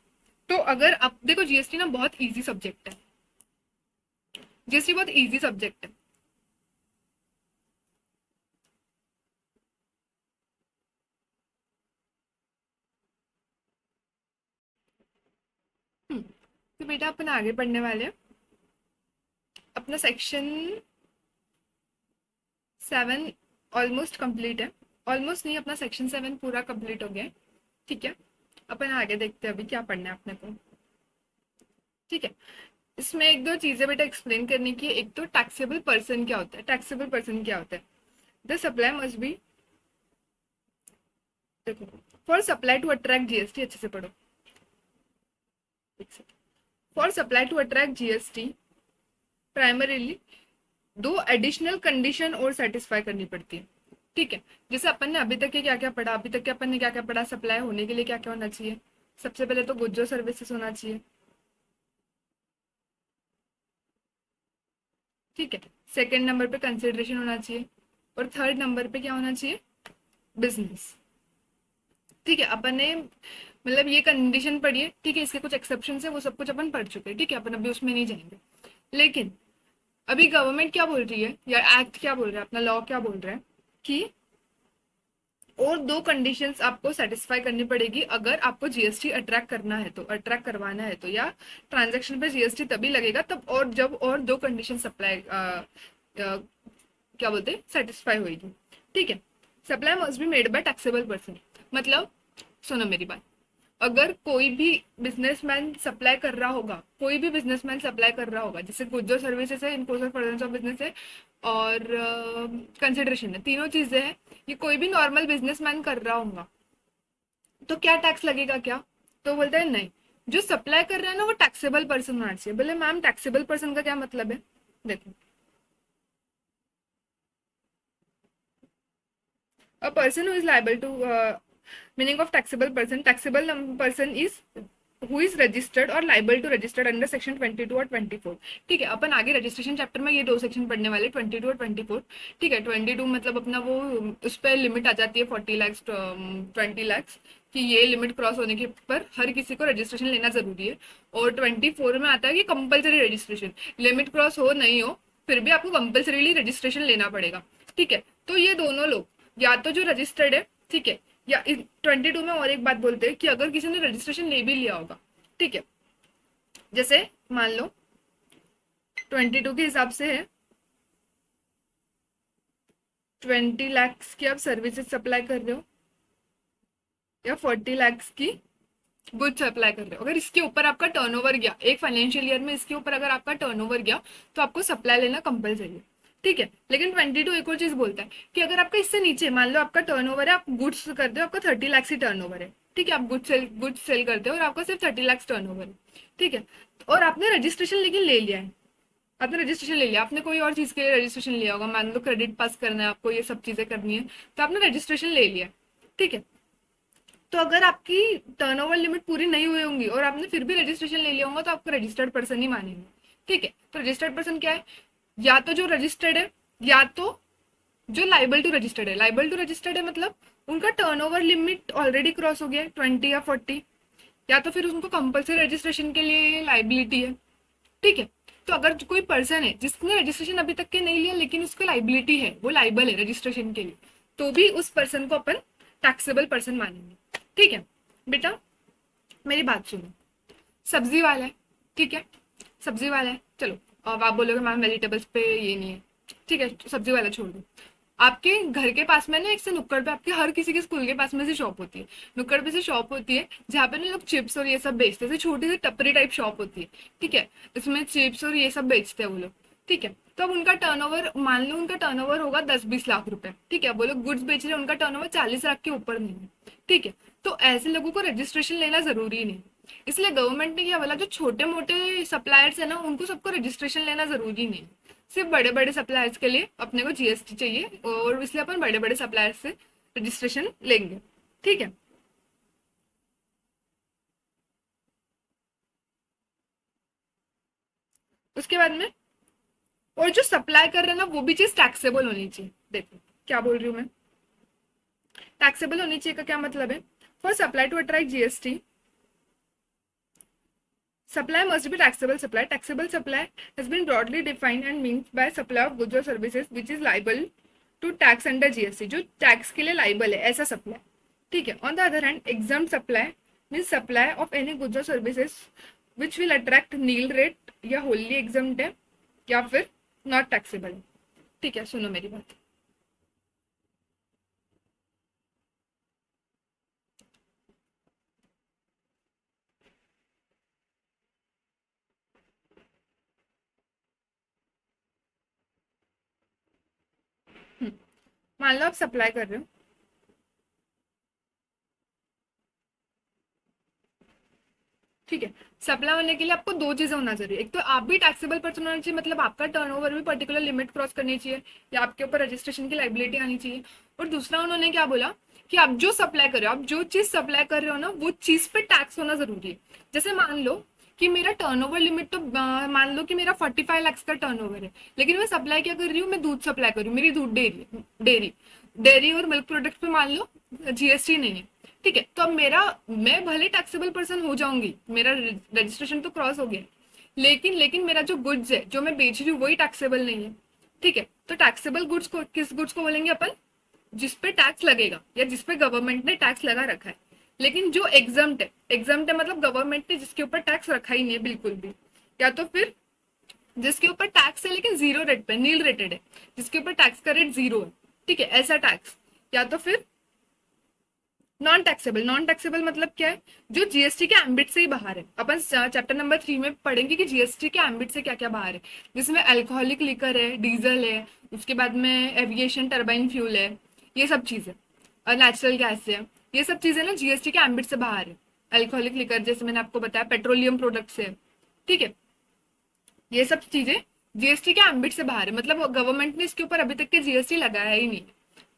तो अगर आप देखो जीएसटी ना बहुत ईजी सब्जेक्ट है, जीएसटी बहुत ईजी सब्जेक्ट है। तो बेटा अपन आगे पढ़ने वाले हैं, अपना सेक्शन 7 ऑलमोस्ट कंप्लीट है, ऑलमोस्ट नहीं, अपना सेक्शन 7 पूरा कंप्लीट हो गया है, ठीक है। अपन आगे देखते हैं अभी क्या पढ़ना है अपने को। ठीक है, इसमें एक दो चीजें बेटा एक्सप्लेन करने की है। एक तो टैक्सेबल पर्सन क्या होता है, टैक्सेबल पर्सन क्या होता है। द सप्लाई मस्ट बी, देखो, for supply to attract GST, अच्छे से पढ़ो। For supply to attract GST primarily दो एडिशनल कंडीशन और सेटिस्फाई करनी पड़ती है। ठीक है, जैसे अपन ने अभी तक के क्या क्या पढ़ा, अभी तक के अपन ने क्या क्या पढ़ा, सप्लाई होने के लिए क्या क्या होना चाहिए। सबसे पहले तो गुड्स और सर्विसेज होना चाहिए। ठीक है, सेकंड नंबर पे कंसिडरेशन होना चाहिए, और थर्ड नंबर पे क्या होना चाहिए, बिजनेस। ठीक है, अपन ने मतलब ये कंडीशन पढ़ी है। ठीक है, इसके कुछ एक्सेप्शन है, वो सब कुछ अपन पढ़ चुके हैं। ठीक है, अपन अभी उसमें नहीं जाएंगे। लेकिन अभी गवर्नमेंट क्या बोल रही है, या एक्ट क्या बोल रहा है, अपना लॉ क्या बोल रहा है कि और दो कंडीशंस आपको सेटिस्फाई करनी पड़ेगी अगर आपको जीएसटी अट्रैक्ट करना है, तो अट्रैक्ट करवाना है तो, या ट्रांजैक्शन पे जीएसटी तभी लगेगा तब, और जब और दो कंडीशन सप्लाई क्या बोलते हैं सेटिस्फाई होगी। ठीक है, supply must be made by taxable person. मतलब सुनो मेरी बात, अगर कोई भी बिजनेसमैन सप्लाई कर रहा होगा, कोई भी बिजनेसमैन सप्लाई कर रहा होगा, जैसे गुड्स और सर्विसेज है, इनकोर्स ऑफ ऑफ बिजनेस है, और कंसिडरेशन है, तीनों चीजें हैं, ये कोई भी नॉर्मल बिजनेसमैन कर रहा होगा, तो क्या टैक्स लगेगा क्या। तो बोलते हैं नहीं, जो सप्लाई कर रहा है ना वो टैक्सेबल पर्सन होना चाहिए। बोले मैम टैक्सेबल पर्सन का क्या मतलब है, देखो, a person who is liable to meaning of taxable person is who is registered or liable to registered under section 22 और 24। ठीक है, अपन आगे रजिस्ट्रेशन चैप्टर में ये दो सेक्शन पढ़ने वाले 22 और 24। ठीक है, 22 मतलब अपना वो उस पर लिमिट आ जाती है 40 लाख 20 लाख कि ये लिमिट क्रॉस होने के पर हर किसी को रजिस्ट्रेशन लेना जरूरी है। और 24 में आता है कि कंपलसरी रजिस्ट्रेशन, लिमिट क्रॉस हो नहीं हो फिर भी आपको कंपलसरीली रजिस्ट्रेशन लेना पड़ेगा। ठीक है, तो ये दोनों लोग या तो जो रजिस्टर्ड है, ठीक है, या 22 में और एक बात बोलते हैं कि अगर किसी ने रजिस्ट्रेशन ले भी लिया होगा, ठीक है, जैसे मान लो 22 के हिसाब से है 20 लाख की आप सर्विसेज सप्लाई कर रहे हो, या 40 लाख की गुड सप्लाई कर रहे हो, अगर इसके ऊपर आपका टर्नओवर गया एक फाइनेंशियल ईयर में, इसके ऊपर अगर आपका टर्नओवर गया तो आपको सप्लाई लेना कंपलसरी है। ठीक है, लेकिन 22 एक और चीज बोलता है कि अगर आपका इससे नीचे मान लो आपका टर्नओवर है, आप गुड्स करते हो, आपका 30 लाख ही टर्नओवर है, ठीक है, आप गुड्स सेल करते हो और आपका सिर्फ 30 लाख टर्नओवर है, ठीक है, और आपने रजिस्ट्रेशन लेकिन ले लिया है, आपने रजिस्ट्रेशन ले लिया, आपने कोई और चीज के लिए रजिस्ट्रेशन लिया होगा, मान लो क्रेडिट पास करना है आपको, ये सब चीजें करनी है, तो आपने रजिस्ट्रेशन ले लिया। ठीक है, तो अगर आपकी टर्नओवर लिमिट पूरी नहीं हुई होंगी और आपने फिर भी रजिस्ट्रेशन ले लिया होगा तो आपको रजिस्टर्ड पर्सन ही मानेंगे। ठीक है, तो रजिस्टर्ड पर्सन क्या है, या तो जो रजिस्टर्ड है, या तो जो लाइबल टू रजिस्टर्ड है। लाइबल टू रजिस्टर्ड है मतलब उनका टर्नओवर लिमिट ऑलरेडी क्रॉस हो गया 20 या 40, या तो फिर उनको कंपलसरी रजिस्ट्रेशन के लिए लाइबिलिटी है। ठीक है, तो अगर कोई पर्सन है जिसने रजिस्ट्रेशन अभी तक के नहीं लिया लेकिन उसको लाइबिलिटी है, वो लाइबल है रजिस्ट्रेशन के लिए, तो भी उस पर्सन को अपन टैक्सेबल पर्सन मानेंगे। ठीक है बेटा, मेरी बात सुनो, सब्जी वाला है, ठीक है, सब्जी वाला है, चलो अब आप बोलोगे मैम वेजिटेबल्स पे ये नहीं है, ठीक है, सब्जी वाला छोड़ दो। आपके घर के पास में ना एक से नुक्कड़ पे, आपके हर किसी के स्कूल के पास में से शॉप होती है, नुक्कड़ पे से शॉप होती है जहाँ पे ना लोग चिप्स और ये सब बेचते हैं, छोटी सी टपरी टाइप शॉप होती है। ठीक है, इसमें चिप्स और ये सब बेचते हैं वो लोग। ठीक है, तो अब उनका टर्नओवर मान लो उनका टर्नओवर होगा 10-20 लाख रुपए, ठीक है, वो लोग गुड्स बेच रहे हैं, उनका टर्नओवर 40 लाख के ऊपर नहीं है। ठीक है, तो ऐसे लोगों को रजिस्ट्रेशन लेना जरूरी नहीं, इसलिए गवर्नमेंट ने क्या बोला, जो छोटे मोटे सप्लायर्स है ना उनको सबको रजिस्ट्रेशन लेना जरूरी नहीं, सिर्फ बड़े बड़े सप्लायर्स के लिए अपने को जीएसटी चाहिए, और इसलिए अपन बड़े बड़े सप्लायर्स से रजिस्ट्रेशन लेंगे। ठीक है, उसके बाद में, और जो सप्लाई कर रहे हैं ना वो भी चीज टैक्सेबल होनी चाहिए। देखो क्या बोल रही हूँ मैं, टैक्सेबल होनी चाहिए का क्या मतलब है, for supply to attract GST supply must be taxable supply. Taxable supply has been broadly defined and means by supply of goods or services which is liable to tax under GST, जो tax के लिए liable है ऐसा supply. ठीक है, on the other hand exempt supply means supply of any goods और services which will attract nil rate या wholly examined है या फिर नॉट टैक्सेबल है। ठीक है, सुनो मेरी बात, मान लो आप सप्लाई कर रहे हो, ठीक है। सप्लाई होने के लिए आपको दो चीजें होना जरूरी है। एक तो आप भी टैक्सेबल पर्सन होना चाहिए, मतलब आपका टर्नओवर भी पर्टिकुलर लिमिट क्रॉस करनी चाहिए, या आपके ऊपर रजिस्ट्रेशन की लाइबिलिटी आनी चाहिए। और दूसरा उन्होंने क्या बोला कि आप जो सप्लाई कर रहे हो, आप जो चीज सप्लाई कर रहे हो ना, वो चीज पे टैक्स होना जरूरी है। जैसे मान लो कि मेरा टर्नओवर लिमिट तो मान लो कि मेरा 45 लाख का टर्नओवर है, लेकिन मैं सप्लाई क्या कर रही हूँ, मैं दूध सप्लाई कर रही हूँ, मेरी दूध डेयरी डेयरी डेयरी और मिल्क प्रोडक्ट पे मान लो जीएसटी नहीं है, ठीक है। तो अब मेरा, मैं भले टैक्सेबल पर्सन हो जाऊंगी, मेरा रजिस्ट्रेशन तो क्रॉस हो गया, लेकिन मेरा जो गुड्स है जो मैं बेच रही हूँ वही टैक्सेबल नहीं है, ठीक है। तो टैक्सेबल गुड्स को किस गुड्स को बोलेंगे अपन, जिस पे टैक्स लगेगा या जिस पे गवर्नमेंट ने टैक्स लगा रखा है। लेकिन जो एग्जम्प्ट है मतलब गवर्नमेंट ने जिसके ऊपर टैक्स रखा ही नहीं है बिल्कुल भी, या तो फिर जिसके ऊपर टैक्स है लेकिन जीरो रेट पे, नील रेटेड है, जिसके ऊपर टैक्स का रेट जीरो है, ठीक है, ऐसा टैक्स। या तो फिर नॉन टैक्सेबल मतलब क्या है, जो जीएसटी के एम्बिट से ही बाहर है। अपन चैप्टर नंबर 3 में पढ़ेंगे कि जीएसटी के एम्बिट से क्या क्या बाहर है, जिसमें अल्कोहलिक लिकर है, डीजल है, उसके बाद में एविएशन टर्बाइन फ्यूल है, ये सब चीजें, और नेचुरल गैस है, ये सब चीजें ना जीएसटी के एम्बिट से बाहर है। अल्कोहलिक लिकर जैसे मैंने आपको बताया, पेट्रोलियम प्रोडक्ट्स है, ठीक है, ये सब चीजें जीएसटी के एम्बिट से बाहर है, मतलब गवर्नमेंट ने इसके ऊपर अभी तक के जीएसटी लगाया ही नहीं,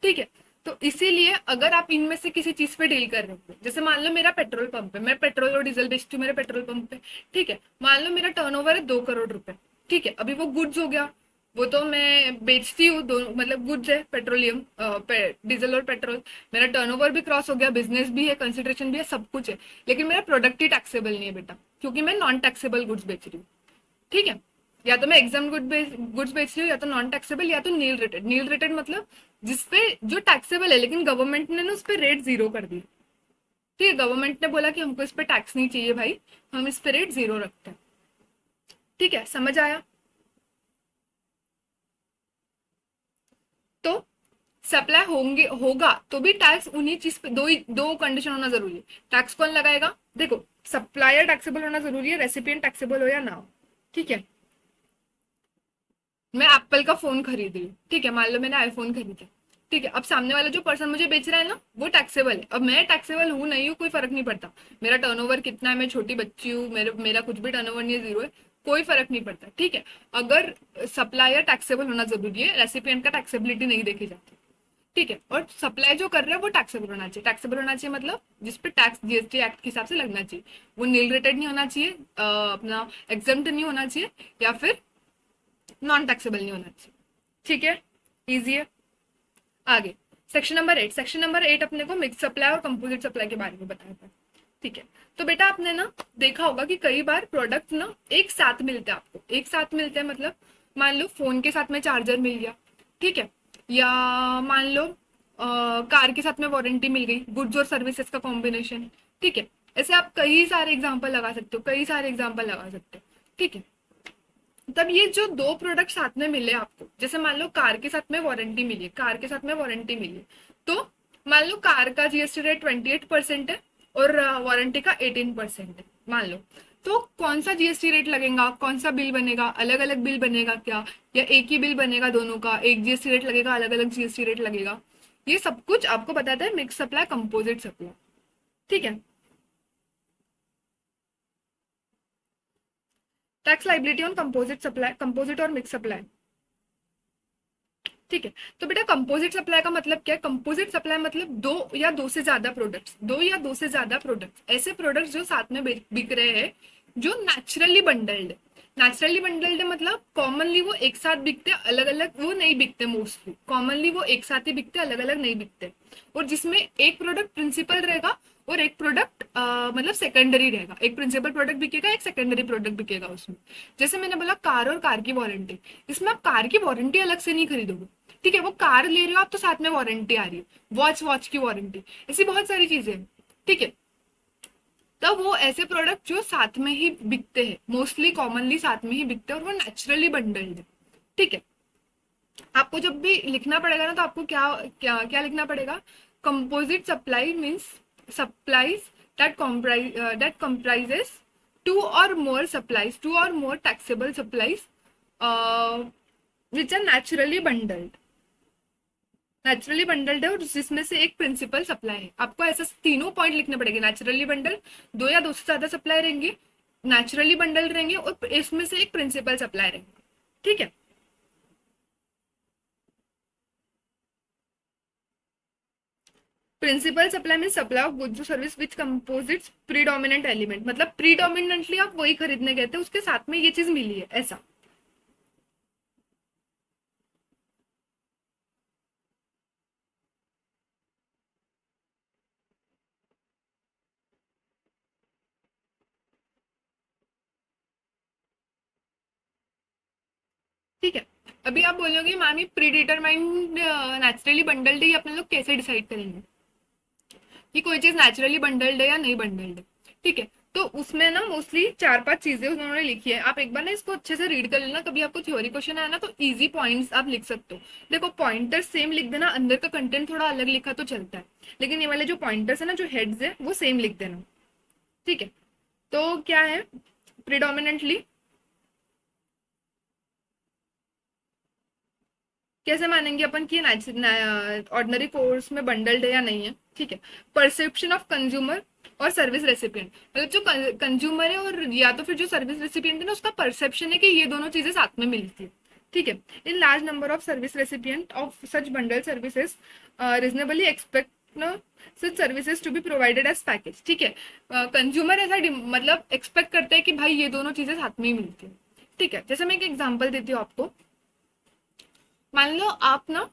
ठीक है। तो इसीलिए अगर आप इनमें से किसी चीज पे डील कर रहे हो, जैसे मान लो मेरा पेट्रोल पंप है, मैं पेट्रोल और डीजल बेचती हूँ मेरे पेट्रोल पंप पे, ठीक है, मान लो मेरा टर्नओवर है 2 करोड़ रुपए, ठीक है, अभी वो गुड्स हो गया, वो तो मैं बेचती हूँ, दो मतलब गुड्स है, पेट्रोलियम डीजल और पेट्रोल, मेरा टर्नओवर भी क्रॉस हो गया, बिजनेस भी है, कंसिडरेशन भी है, सब कुछ है, लेकिन मेरा प्रोडक्ट ही टैक्सेबल नहीं है बेटा, क्योंकि मैं नॉन टैक्सेबल गुड्स बेच रही हूँ, ठीक है। या तो मैं एग्जाम गुड्स बेच रही हूँ, या तो नॉन टैक्सेबल, या तो नील रेटेड। नील रेटेड मतलब जिसपे जो टैक्सेबल है लेकिन गवर्नमेंट ने ना उस पर रेट जीरो कर दी, ठीक है, गवर्नमेंट ने बोला कि हमको इस पे टैक्स नहीं चाहिए भाई, हम इस पे रेट जीरो रखते हैं, ठीक है, समझ आया। तो सप्लाई होंगे होगा तो भी टैक्स उन्हीं चीज पे, दो कंडीशन होना जरूरी है। टैक्स कौन लगाएगा, देखो, सप्लायर टैक्सेबल होना जरूरी है, रेसिपिएंट टैक्सेबल हो या ना हो, ठीक है। मैं एप्पल का फोन खरीद रही हूँ, ठीक है, मान लो मैंने आईफोन खरीदा, ठीक है, अब सामने वाला जो पर्सन मुझे बेच रहा है ना वो टैक्सेबल है, अब मैं टैक्सेबल हूँ नहीं हूँ कोई फर्क नहीं पड़ता, मेरा टर्नओवर कितना है, मैं छोटी बच्ची हूँ, मेरा कुछ भी टर्नओवर नहीं है, जीरो है, कोई फर्क नहीं पड़ता, ठीक है। अगर सप्लायर टैक्सेबल होना जरूरी है, रेसिपिएंट का टैक्सेबिलिटी नहीं देखी जाती, ठीक है। और सप्लाई जो कर रहे हैं वो टैक्सेबल होना चाहिए, टैक्सेबल होना चाहिए मतलब जिसपे टैक्स जीएसटी एक्ट के हिसाब से लगना चाहिए, वो नील रेटेड नहीं होना चाहिए, अपना एग्जाम्प्ट नहीं होना चाहिए, या फिर नॉन टैक्सेबल नहीं होना चाहिए, ठीक है, इजी है। आगे सेक्शन नंबर 8 अपने को मिक्स सप्लाई और कंपोजिट सप्लाई के बारे में बताया था, ठीक है। तो बेटा आपने ना देखा होगा कि कई बार प्रोडक्ट ना एक साथ मिलते हैं, आपको एक साथ मिलते हैं, मतलब मान लो फोन के साथ में चार्जर मिल गया, ठीक है, या मान लो कार के साथ में वारंटी मिल गई, गुड्स और सर्विसेज का कॉम्बिनेशन, ठीक है। ऐसे आप कई सारे एग्जाम्पल लगा सकते हो, कई सारे एग्जाम्पल लगा सकते हो, ठीक है। तब ये जो दो प्रोडक्ट साथ में मिले आपको, जैसे मान लो कार के साथ में वारंटी मिली है, कार के साथ में वारंटी मिली है, तो मान लो कार का जीएसटी रेट 28% है और वारंटी का 18% है, मान लो, तो कौन सा जीएसटी रेट लगेगा, कौन सा बिल बनेगा, अलग अलग बिल बनेगा क्या, या एक ही बिल बनेगा दोनों का, एक जीएसटी रेट लगेगा, अलग अलग जीएसटी रेट लगेगा, ये सब कुछ आपको बताता है मिक्स सप्लाई कंपोजिट सप्लाई, ठीक है। Tax liability on composite supply, composite और मिक्स सप्लाई, ठीक है। तो बेटा कंपोजिट सप्लाई का मतलब क्या है, कंपोजिट सप्लाई मतलब दो या दो से ज्यादा प्रोडक्ट्स, ऐसे प्रोडक्ट्स जो साथ में बिक रहे हैं, जो नेचुरली बंडल्ड है। नेचुरली बंडल्ड है मतलब कॉमनली वो एक साथ बिकते, अलग अलग वो नहीं बिकते, मोस्टली कॉमनली वो एक साथ ही बिकते, अलग अलग नहीं बिकते, और जिसमें एक प्रोडक्ट प्रिंसिपल रहेगा और एक प्रोडक्ट मतलब सेकेंडरी रहेगा, एक प्रिंसिपल प्रोडक्ट बिकेगा, एक सेकेंडरी प्रोडक्ट बिकेगा उसमें। जैसे मैंने बोला कार और कार की वारंटी, इसमें आप कार की वारंटी अलग से नहीं खरीदोगे, ठीक है, वो कार ले रहे हो आप तो साथ में वारंटी आ रही है, वॉच की वारंटी, ऐसी बहुत सारी चीजें हैं, ठीक है। तब वो ऐसे प्रोडक्ट जो साथ में ही बिकते हैं, मोस्टली कॉमनली साथ में ही बिकते हैं, और वो नेचुरली बंडल्ड है, ठीक है। आपको जब भी लिखना पड़ेगा ना, तो आपको क्या क्या क्या लिखना पड़ेगा, composite supply means supplies that comprises two or more taxable supplies which are naturally bundled, naturally bundled है और जिसमें से एक प्रिंसिपल सप्लाई है। आपको ऐसे तीनों पॉइंट लिखने पड़ेंगे, नेचुरली बंडल, दो या दो से ज्यादा सप्लाई रहेंगे, नेचुरली बंडल रहेंगे और इसमें से एक प्रिंसिपल सप्लाई रहेंगे। ठीक है। प्रिंसिपल सप्लाई में supply of goods service which composites predominant element, मतलब प्रीडोमिनेंटली आप वही खरीदने गए थे, उसके साथ में ये चीज मिली है, ऐसा। ठीक है। अभी आप बोलोगे मैम ये प्री डिटरमाइंड नेचुरली बंडल्ड है, ये अपने लोग कैसे डिसाइड करेंगे कि कोई चीज नेचुरली बंडल्ड है या नहीं बंडल्ड है? ठीक है। तो उसमें ना मोस्टली चार पांच चीजें उन्होंने लिखी है, आप एक बार ना इसको अच्छे से रीड कर लेना, कभी आपको थ्योरी क्वेश्चन आया ना तो इजी पॉइंट्स आप लिख सकते हो। देखो पॉइंटर सेम लिख देना, अंदर का कंटेंट थोड़ा अलग लिखा तो चलता है, लेकिन ये वाले जो पॉइंटर्स है ना, जो हेड्स है, वो सेम लिख देना। ठीक है। तो क्या है प्रिडोमिनेंटली, कैसे मानेंगे अपन कि ऑर्डिनरी कोर्स में बंडल्ड है या नहीं है? ठीक है। परसेप्शन ऑफ कंज्यूमर और सर्विस रेसिपिएंट, मतलब जो कंज्यूमर है और या तो फिर जो सर्विस रेसिपिएंट है ना, उसका परसेप्शन है कि ये दोनों चीजें साथ में मिलती है। ठीक है। In large number of service recipient of such bundle services reasonably expect such services to be provided as package. ठीक है। कंज्यूमर ऐसा मतलब एक्सपेक्ट करते हैं कि भाई ये दोनों चीजें साथ में ही मिलती है। ठीक है। जैसे मैं एक एग्जाम्पल देती हूँ आपको, मान लो आप ना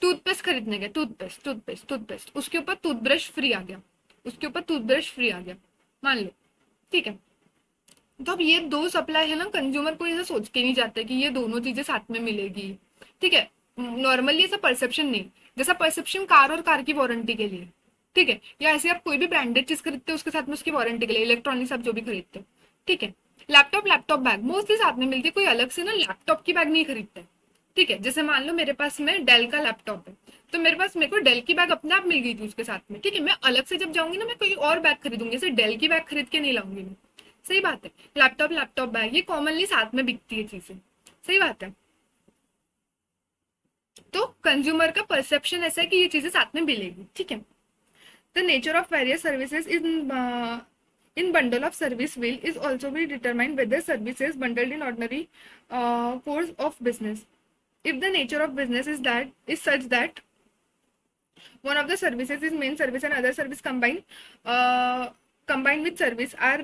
टूथपेस्ट खरीदने गए, टूथपेस्ट टूथपेस्ट टूथपेस्ट, उसके ऊपर टूथब्रश फ्री आ गया, उसके ऊपर टूथब्रश फ्री आ गया, मान लो। ठीक है। तो अब ये दो सप्लाई है ना, कंज्यूमर को ऐसा सोच के नहीं जाता कि ये दोनों चीजें साथ में मिलेगी। ठीक है। नॉर्मली ऐसा परसेप्शन नहीं, जैसा परसेप्शन कार और कार की वारंटी के लिए। ठीक है। या ऐसे आप कोई भी ब्रांडेड चीज खरीदते हो उसके साथ में उसकी वारंटी के लिए, इलेक्ट्रॉनिक्स आप जो भी खरीदते हो। ठीक है। लैपटॉप लैपटॉप बैग मोस्टली साथ में मिलती है, कोई अलग से ना लैपटॉप की बैग नहीं खरीदते। ठीक है। जैसे मान लो मेरे पास में डेल का लैपटॉप है, तो मेरे को डेल की बैग अपने आप मिल गई थी उसके साथ में। ठीक है। मैं अलग से जब जाऊंगी ना, मैं कोई और बैग खरीदूंगी, जैसे डेल की बैग खरीद के नहीं लाऊंगी मैं। सही बात है। लैपटॉप लैपटॉप बैग ये कॉमनली साथ में बिकती है चीजें। सही बात है। तो कंज्यूमर का परसेप्शन ऐसा है कि ये चीजें साथ में मिलेगी। ठीक है। The nature of various services in bundle of service will is also be determined whether services bundled in ordinary course of business. If the nature of business is such that one of the services is main service and other service combined with service are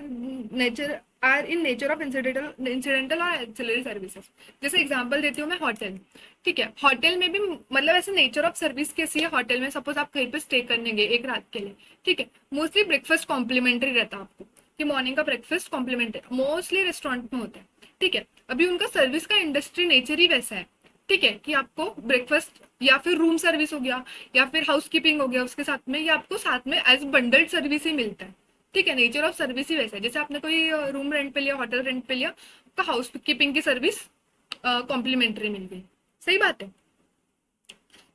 in nature of incidental और ancillary services. जैसे example देती हूँ मैं, hotel. ठीक है। Hotel में भी मतलब ऐसे नेचर ऑफ सर्विस कैसी है होटल में, सपोज आप कहीं पे स्टे करने गए एक रात के लिए। ठीक है। मोस्टली ब्रेकफास्ट कॉम्प्लीमेंट्री रहता है आपको, कि मॉर्निंग का ब्रेकफास्ट कॉम्प्लीमेंट्री मोस्टली रेस्टोरेंट में होता है। ठीक है। अभी उनका सर्विस का इंडस्ट्री नेचर ही वैसा है। ठीक है। कि आपको ब्रेकफास्ट या फिर रूम सर्विस हो गया या फिर हाउस कीपिंग हो गया उसके साथ में, या आपको साथ में एज बंडल्ड सर्विस ही मिलता है। ठीक है। नेचर ऑफ सर्विस ही वैसा है, जैसे आपने कोई रूम रेंट पे लिया, होटल रेंट पे लिया, आपका हाउस कीपिंग की सर्विस कॉम्प्लीमेंट्री मिल गई। सही बात है।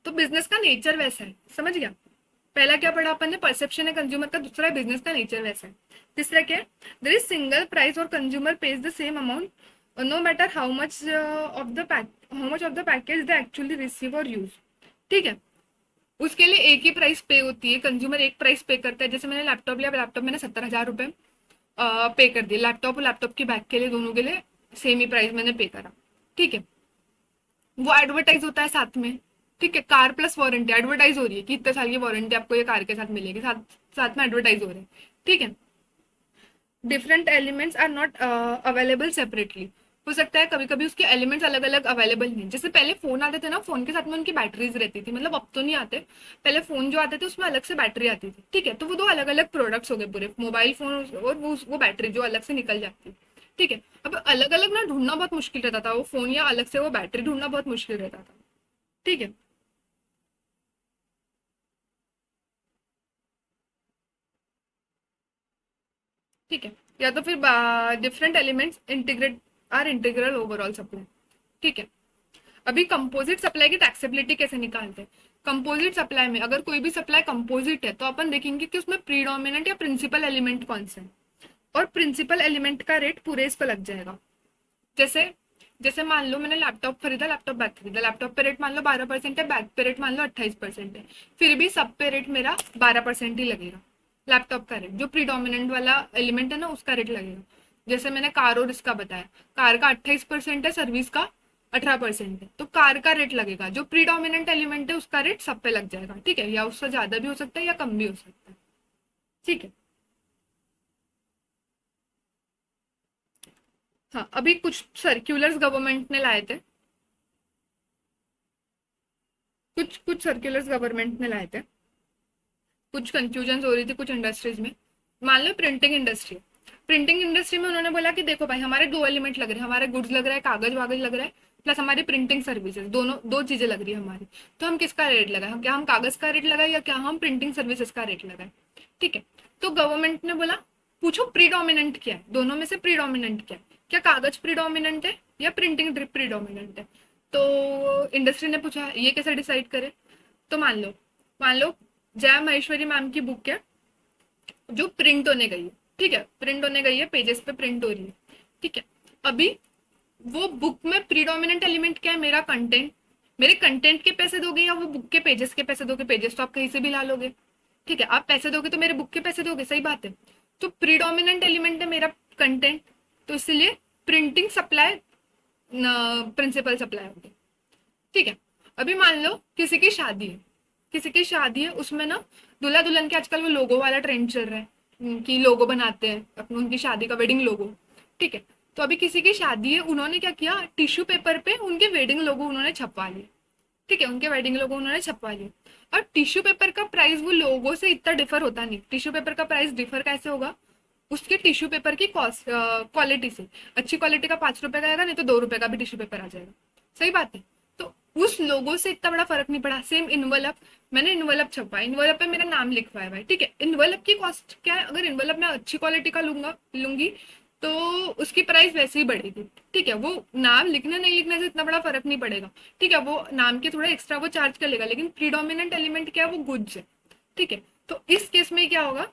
तो बिजनेस का नेचर वैसा है, समझ गया? पहला क्या पढ़ा अपन ने, परसेप्शन है कंज्यूमर का, दूसरा है बिजनेस का नेचर वैसा है, तीसरा क्या है, देयर इज सिंगल प्राइस और consumer pays the same amount no matter how much of the package they actually receive और यूज। ठीक है। उसके लिए एक ही प्राइस पे होती है, कंज्यूमर एक प्राइस पे करता है। जैसे मैंने लैपटॉप लिया, लैपटॉप मैंने 70,000 रुपये पे कर दिए, लैपटॉप और लैपटॉप की बैग के लिए दोनों के लिए सेम ही प्राइस मैंने पे करा। ठीक है। वो एडवर्टाइज होता है साथ में। ठीक है। कार प्लस वारंटी एडवर्टाइज हो रही है कि इतने साल की वारंटी आपको ये कार के साथ मिलेगी, साथ साथ में एडवर्टाइज हो रहे हैं। ठीक है। Different elements are not available separately, हो सकता है कभी कभी उसके एलिमेंट्स अलग अलग अवेलेबल नहीं। जैसे पहले फोन आते थे ना, फोन के साथ में उनकी बैटरीज रहती थी, मतलब अब तो नहीं आते, पहले फोन जो आते थे उसमें अलग से बैटरी आती थी। ठीक है। तो वो दो अलग अलग प्रोडक्ट्स हो गए पूरे, मोबाइल फोन और वो बैटरी जो अलग से निकल जाती है। ठीक है। अब अलग अलग ना ढूंढना बहुत मुश्किल रहता था, वो फोन या अलग से वो बैटरी ढूंढना बहुत मुश्किल रहता था। ठीक है। ठीक है। या तो फिर different elements integral overall supply. ठीक है। अभी कंपोजिट सप्लाई की टैक्सेबिलिटी कैसे निकालते हैं? कंपोजिट सप्लाई में अगर कोई भी सप्लाई कंपोजिट है तो अपन देखेंगे कि उसमें प्रीडोमिनेंट या प्रिंसिपल एलिमेंट कौन सा है, और प्रिंसिपल एलिमेंट का रेट पूरे इस पर लग जाएगा। जैसे जैसे मान लो मैंने लैपटॉप खरीदा, लैपटॉप बैग खरीदा, लैपटॉप पे रेट मान लो 12% है, बैग पे रेट मान लो 28% है, फिर भी सब पे रेट मेरा 12% ही लगेगा। लैपटॉप का रेट जो प्रीडोमिनेंट वाला एलिमेंट है ना उसका रेट लगेगा। जैसे मैंने कार और इसका बताया, कार का 28% है, सर्विस का 18% है, तो कार का रेट लगेगा, जो प्रीडोमिनेंट एलिमेंट है उसका रेट सब पे लग जाएगा। ठीक है, या उससे ज्यादा भी हो सकता है या कम भी हो सकता है। ठीक है। हाँ, अभी कुछ सर्क्यूलर्स गवर्नमेंट ने लाए थे, कुछ कुछ सर्क्यूलर्स गवर्नमेंट ने लाए थे, कुछ कंफ्यूजन हो रही थी कुछ इंडस्ट्रीज में। मान लो प्रिंटिंग इंडस्ट्री, प्रिंटिंग इंडस्ट्री में उन्होंने बोला कि देखो भाई हमारे दो एलिमेंट लग रहे हैं, हमारे गुड्स लग रहा है, कागज वागज लग रहा है, प्लस हमारी प्रिंटिंग सर्विसेज, दोनों दो चीजें लग रही है हमारी। तो हम किसका रेट लगाए, हम क्या हम कागज का रेट लगाए या क्या हम प्रिंटिंग सर्विसेज का रेट लगाए। ठीक है, तो गवर्नमेंट ने बोला पूछो प्रीडोमिनेंट क्या है, दोनों में से प्रीडोमिनेंट क्या है, क्या कागज प्रीडोमिनेंट है या प्रिंटिंग प्रीडोमिनेंट है। तो इंडस्ट्री ने पूछा ये कैसे डिसाइड करे। तो मान लो जया महेश्वरी मैम की बुक है जो प्रिंट होने गई है। ठीक है, प्रिंट होने गई है, पेजेस पे प्रिंट हो रही है। ठीक है, अभी वो बुक में प्रीडोमिनेंट एलिमेंट क्या है, मेरा कंटेंट। मेरे कंटेंट के पैसे दोगे या वो बुक के पेजेस के पैसे दोगे, पेजेस तो आप कहीं से भी ला लोगे। ठीक है, आप पैसे दोगे तो मेरे बुक के पैसे दोगे, सही बात है। तो प्रीडोमिनेंट एलिमेंट है मेरा कंटेंट, तो इसलिए प्रिंटिंग सप्लाई प्रिंसिपल सप्लाई होगी। ठीक है, अभी मान लो किसी की शादी है, किसी की शादी है, उसमें ना दूल्हा दुल्हन के आजकल वो लोगो वाला ट्रेंड चल रहा है, कि लोगो बनाते हैं अपनी उनकी शादी का, वेडिंग लोगो। ठीक है, तो अभी किसी की शादी है, उन्होंने क्या किया, टिश्यू पेपर पे उनके वेडिंग लोगो उन्होंने छपवा लिए। ठीक है, उनके वेडिंग लोगो उन्होंने छपवा लिए। और टिश्यू पेपर का प्राइस वो लोगो से इतना डिफर होता नहीं। टिश्यू पेपर का प्राइस डिफर कैसे होगा, उसके टिश्यू पेपर की कॉस्ट क्वालिटी से। अच्छी क्वालिटी का 5 रुपए का आएगा, नहीं तो 2 रुपए का भी टिश्यू पेपर आ जाएगा, सही बात है। तो उस लोगो से इतना बड़ा फर्क नहीं पड़ा। सेम इन्वलप, मैंने इन्वलप छपा, इन्वलप पे मेरा नाम लिखवाया भाई। ठीक है, इन्वलप की कॉस्ट क्या है, अगर इन्वलप में अच्छी क्वालिटी का लूंगी तो उसकी प्राइस वैसे ही बढ़ेगी। ठीक है, वो नाम लिखने नहीं लिखने से इतना बड़ा फर्क नहीं पड़ेगा। ठीक है, वो नाम के थोड़ा एक्स्ट्रा वो चार्ज कर लेगा, लेकिन प्रीडोमिनेंट एलिमेंट क्या है, वो गुड्स है। ठीक है, तो इस केस में क्या होगा,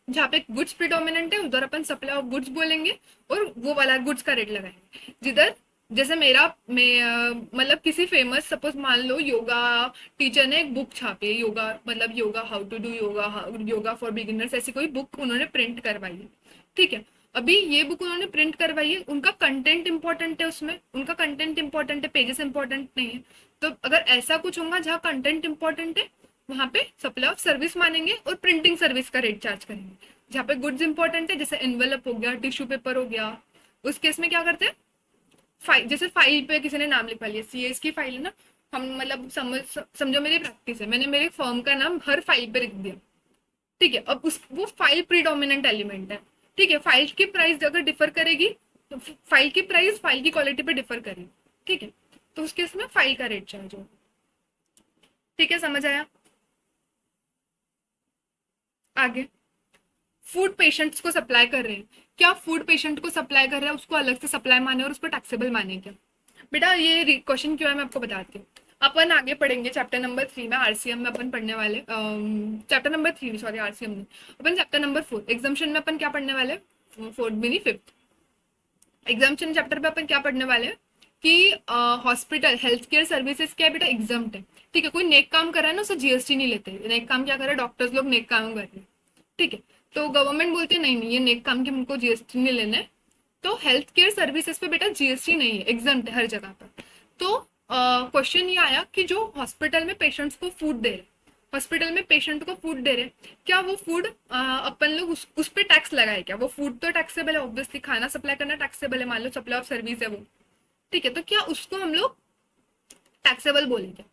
जहाँ पे गुड्स प्रिडोमिनेंट है उधर अपन सप्लाई ऑफ गुड्स बोलेंगे और वो वाला गुड्स का रेट लगाएंगे। जिधर जैसे मतलब किसी फेमस, सपोज मान लो योगा टीचर ने एक बुक छापी है, योगा मतलब yoga how to do yoga, yoga for beginners, ऐसी कोई बुक उन्होंने प्रिंट करवाई है। ठीक है, अभी ये बुक उन्होंने प्रिंट करवाई है, उनका कंटेंट इंपॉर्टेंट है, उसमें उनका कंटेंट इंपॉर्टेंट है, पेजेस इंपॉर्टेंट नहीं है। तो अगर ऐसा कुछ होगा जहाँ कंटेंट इंपॉर्टेंट है, वहां पे सप्लाई ऑफ सर्विस मानेंगे और प्रिंटिंग सर्विस का रेट चार्ज करेंगे। जहाँ पे गुड्स इंपॉर्टेंट है, जैसे एनवेलप हो गया, टिश्यू पेपर हो गया, उस केस में क्या करते हैं, फाइल, जैसे फाइल पे किसी ने नाम लिखवा लिया, सीएस की फाइल है ना, हम मतलब समझो मेरी प्रैक्टिस है, मैंने मेरे फर्म का नाम हर फाइल पे लिख दिया। ठीक है, अब उस वो फाइल प्रीडोमिनेंट एलिमेंट है। ठीक है, फाइल की प्राइस अगर डिफर करेगी तो फाइल की प्राइस फाइल की क्वालिटी पे डिफर करेगी। ठीक है, तो उस केस में फाइल का रेट चार्ज होगा। ठीक है, समझ आया। आगे, फूड पेशेंट्स को सप्लाई कर रहे हैं, क्या फूड पेशेंट को सप्लाई कर रहे हैं उसको अलग से सप्लाई माने और उसको टैक्सेबल माने क्या। बेटा ये क्वेश्चन क्यों है मैं आपको बताती हूँ। अपन आगे पढ़ेंगे चैप्टर नंबर 3 में, आरसीएम में अपन पढ़ने वाले, चैप्टर नंबर 3 सॉरी आरसीएम में, अपन चैप्टर नंबर 4 एग्जाम्शन में अपन क्या पढ़ने वाले, फोर्थ भी नहीं फिफ्थ एग्जाम्शन चैप्टर पे अपन क्या पढ़ने वाले हैं कि हॉस्पिटल हेल्थ केयर सर्विसेज क्या है बेटा, एग्जाम्प्ट है। ठीक है, कोई नेक काम कर रहा है ना उसे जीएसटी नहीं लेते। नेक काम क्या कर रहे हैं, डॉक्टर्स लोग नेक काम कर रहे हैं। ठीक है, तो गवर्नमेंट बोलती है नहीं नहीं ये नेक काम के उनको जीएसटी नहीं लेना है। तो हेल्थ केयर सर्विसेज पे बेटा जीएसटी नहीं है, एग्जाम्प्ट है हर जगह पर। तो क्वेश्चन ये आया कि जो हॉस्पिटल में पेशेंट्स को फूड दे रहे, हॉस्पिटल में पेशेंट को फूड दे रहे, क्या वो फूड अपन लोग उस पे टैक्स लगाए क्या, वो फूड तो टैक्सेबल है ऑब्वियसली, खाना सप्लाई करना टैक्सेबल है, मान लो सप्लाई ऑफ सर्विस है वो। ठीक है, तो क्या उसको हम लोग टैक्सेबल बोलेंगे।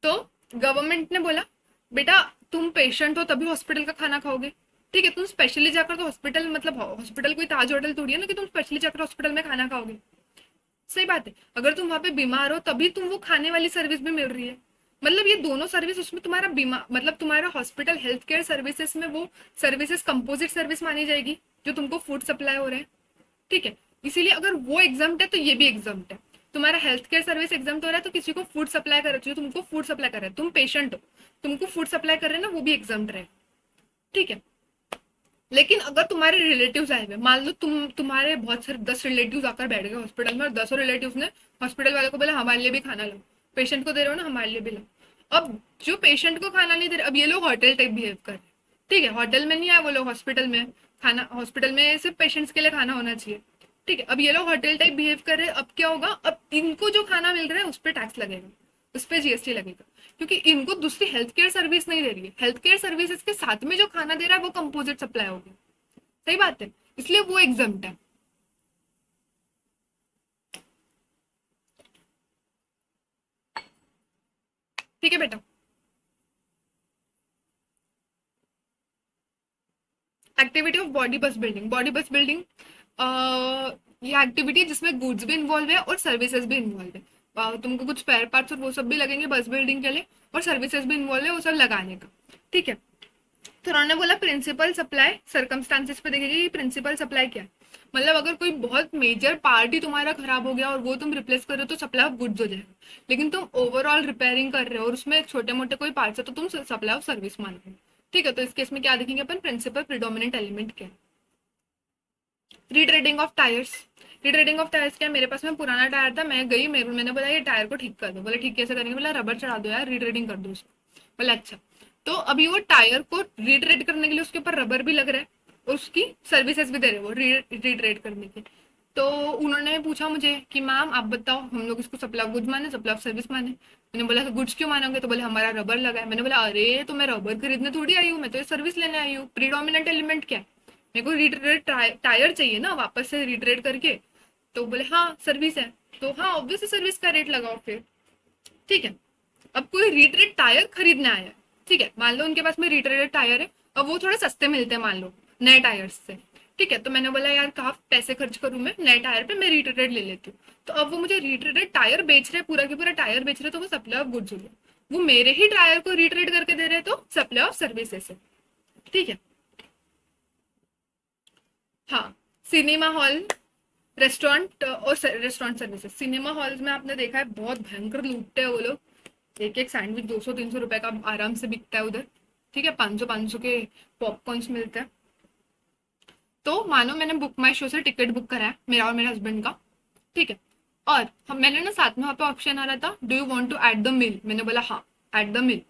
तो गवर्नमेंट ने बोला बेटा तुम पेशेंट हो तभी हॉस्पिटल का खाना खाओगे। ठीक है, तुम स्पेशली जाकर तो हॉस्पिटल, मतलब हॉस्पिटल कोई ताज होटल थोड़ी है ना कि तुम स्पेशली जाकर हॉस्पिटल में खाना खाओगे, सही बात है। अगर तुम वहां पे बीमार हो तभी तुम वो खाने वाली सर्विस भी मिल रही है, मतलब ये दोनों सर्विस उसमें तुम्हारा बीमा, मतलब तुम्हारा हॉस्पिटल हेल्थ केयर सर्विसेज में वो सर्विसेज कंपोजिट सर्विस मानी जाएगी जो तुमको फूड सप्लाई हो रहे हैं। ठीक है, इसीलिए अगर वो एग्जाम्प्ट है तो ये भी एग्जाम्प्ट है। तुम्हारा हेल्थ केयर सर्विस एग्जाम्प्ट हो रहा है तो किसी को फूड सप्लाई कर रहे हो, तुमको फूड सप्लाई कर रहे हैं, तुम पेशेंट हो तुमको फूड सप्लाई कर रहे हैं ना, वो भी एग्जाम्प्ट रहे। ठीक है, लेकिन अगर तुम्हारे रिलेटिव्स आए हुए, मान लो तुम्हारे बहुत सारे 10 रिलेटिव्स आकर बैठ गए हॉस्पिटल में और 10 रिलेटिव्स ने हॉस्पिटल वाले को बोला हमारे लिए भी खाना लो, पेशेंट को दे रहे हो ना, हमारे लिए भी लो। अब जो पेशेंट को खाना नहीं दे रहे, अब ये लोग होटल टाइप बिहेव कर रहे हैं। ठीक है, होटल में नहीं आए वो लोग, हॉस्पिटल में खाना, हॉस्पिटल में सिर्फ पेशेंट्स के लिए खाना होना चाहिए। ठीक है, अब ये लोग होटल टाइप बिहेव कर रहे हैं। अब क्या होगा, अब इनको जो खाना मिल रहा है उस पर टैक्स लगेगा, उस पर जीएसटी लगेगा, क्योंकि इनको दूसरी हेल्थ केयर सर्विस नहीं दे रही है। हेल्थ केयर सर्विसेज के साथ में जो खाना दे रहा है वो कंपोजिट सप्लाई हो गया। सही बात है, इसलिए वो एग्जम्प्ट है। ठीक है बेटा। एक्टिविटी ऑफ बॉडी बस बिल्डिंग, बॉडी बस बिल्डिंग ये एक्टिविटी है जिसमें गुड्स भी इन्वॉल्व है और सर्विसेज भी इन्वॉल्व है। तुमको कुछ स्पेयर पार्ट्स और वो सब भी लगेंगे बस बिल्डिंग के लिए, और सर्विसेज भी इन्वॉल्व है वो सब लगाने का। ठीक है, तो उन्होंने बोला प्रिंसिपल सप्लाई सर्कमस्टांसिस पे देखेंगे कि प्रिंसिपल सप्लाई क्या है। मतलब अगर कोई बहुत मेजर पार्ट ही तुम्हारा खराब हो गया और वो तुम रिप्लेस कर रहे हो तो सप्लाई ऑफ गुड्स हो जाएगा, लेकिन तुम ओवरऑल रिपेयरिंग कर रहे हो और उसमें छोटे मोटे कोई पार्ट्स है तो तुम सप्लाई ऑफ सर्विस मान रहे हो। ठीक है, तो इस केस में क्या देखेंगे अपन, प्रिंसिपल प्रिडोमिनेंट एलिमेंट क्या है। Retreading of tyres, retreading of tyres क्या, मेरे पास में पुराना टायर था, मैं गई, मैंने बोला ये टायर को ठीक कर दो, बोले ठीक कैसे करेंगे, बोला रबर चढ़ा दो यार, रीट्रेडिंग कर दो उसको। बोला अच्छा। तो अभी वो टायर को रीट्रेड करने के लिए उसके ऊपर रबर भी लग रहा है और उसकी सर्विसेज भी दे रहे हैं वो रीट्रेड करने की। तो उन्होंने पूछा मुझे कि मैम आप बताओ हम लोग इसको सप्लाई ऑफ गुड्स माने सप्लाई ऑफ सर्विस माने। मैंने बोला गुड्स क्यों मानोगे, तो बोले हमारा रबर लगा है। मैंने बोला अरे तो मैं रबर खरीदने थोड़ी आई हूँ, मैं तो ये सर्विस लेने आई हूँ। प्रीडोमिनेंट एलिमेंट क्या है, मेरे को रिट्रेड टायर चाहिए ना वापस से रिट्रेड करके। तो बोले हाँ सर्विस है, तो हाँ ऑब्वियसली सर्विस का रेट लगाओ फिर। ठीक है, अब कोई रिट्रेड टायर खरीदने आया है, ठीक है, मान लो उनके पास में रिट्रेडेड टायर है, अब वो थोड़े सस्ते मिलते हैं मान लो नए टायर्स से। ठीक है, तो मैंने बोला यार कहाँ पैसे खर्च करूं मैं नए टायर पे, मैं रिट्रेडेड ले लेती हूँ। तो अब वो मुझे रिट्रेडेड टायर बेच रहे, पूरा के पूरा टायर बेच रहे, तो वो सप्लाई ऑफ गुड्स हो गया। वो मेरे ही टायर को रिट्रेड करके दे रहे तो सप्लाई ऑफ सर्विसेज है। ठीक है, हाँ, सिनेमा हॉल, रेस्टोरेंट और रेस्टोरेंट सर्विसेज। सिनेमा हॉल्स में आपने देखा है बहुत भयंकर लूटते हैं वो लोग, एक एक सैंडविच 200-300 रुपए का आराम से बिकता है उधर। ठीक है, 500-500 के पॉपकॉर्न्स मिलते हैं। तो मानो मैंने बुक माई शो से टिकट बुक करा है मेरा और मेरे हस्बैंड का। ठीक है, और हम मैंने ना साथ में वहाँ पे ऑप्शन आ रहा था do you want to add the meal, मैंने बोला हाँ ऐड द मील,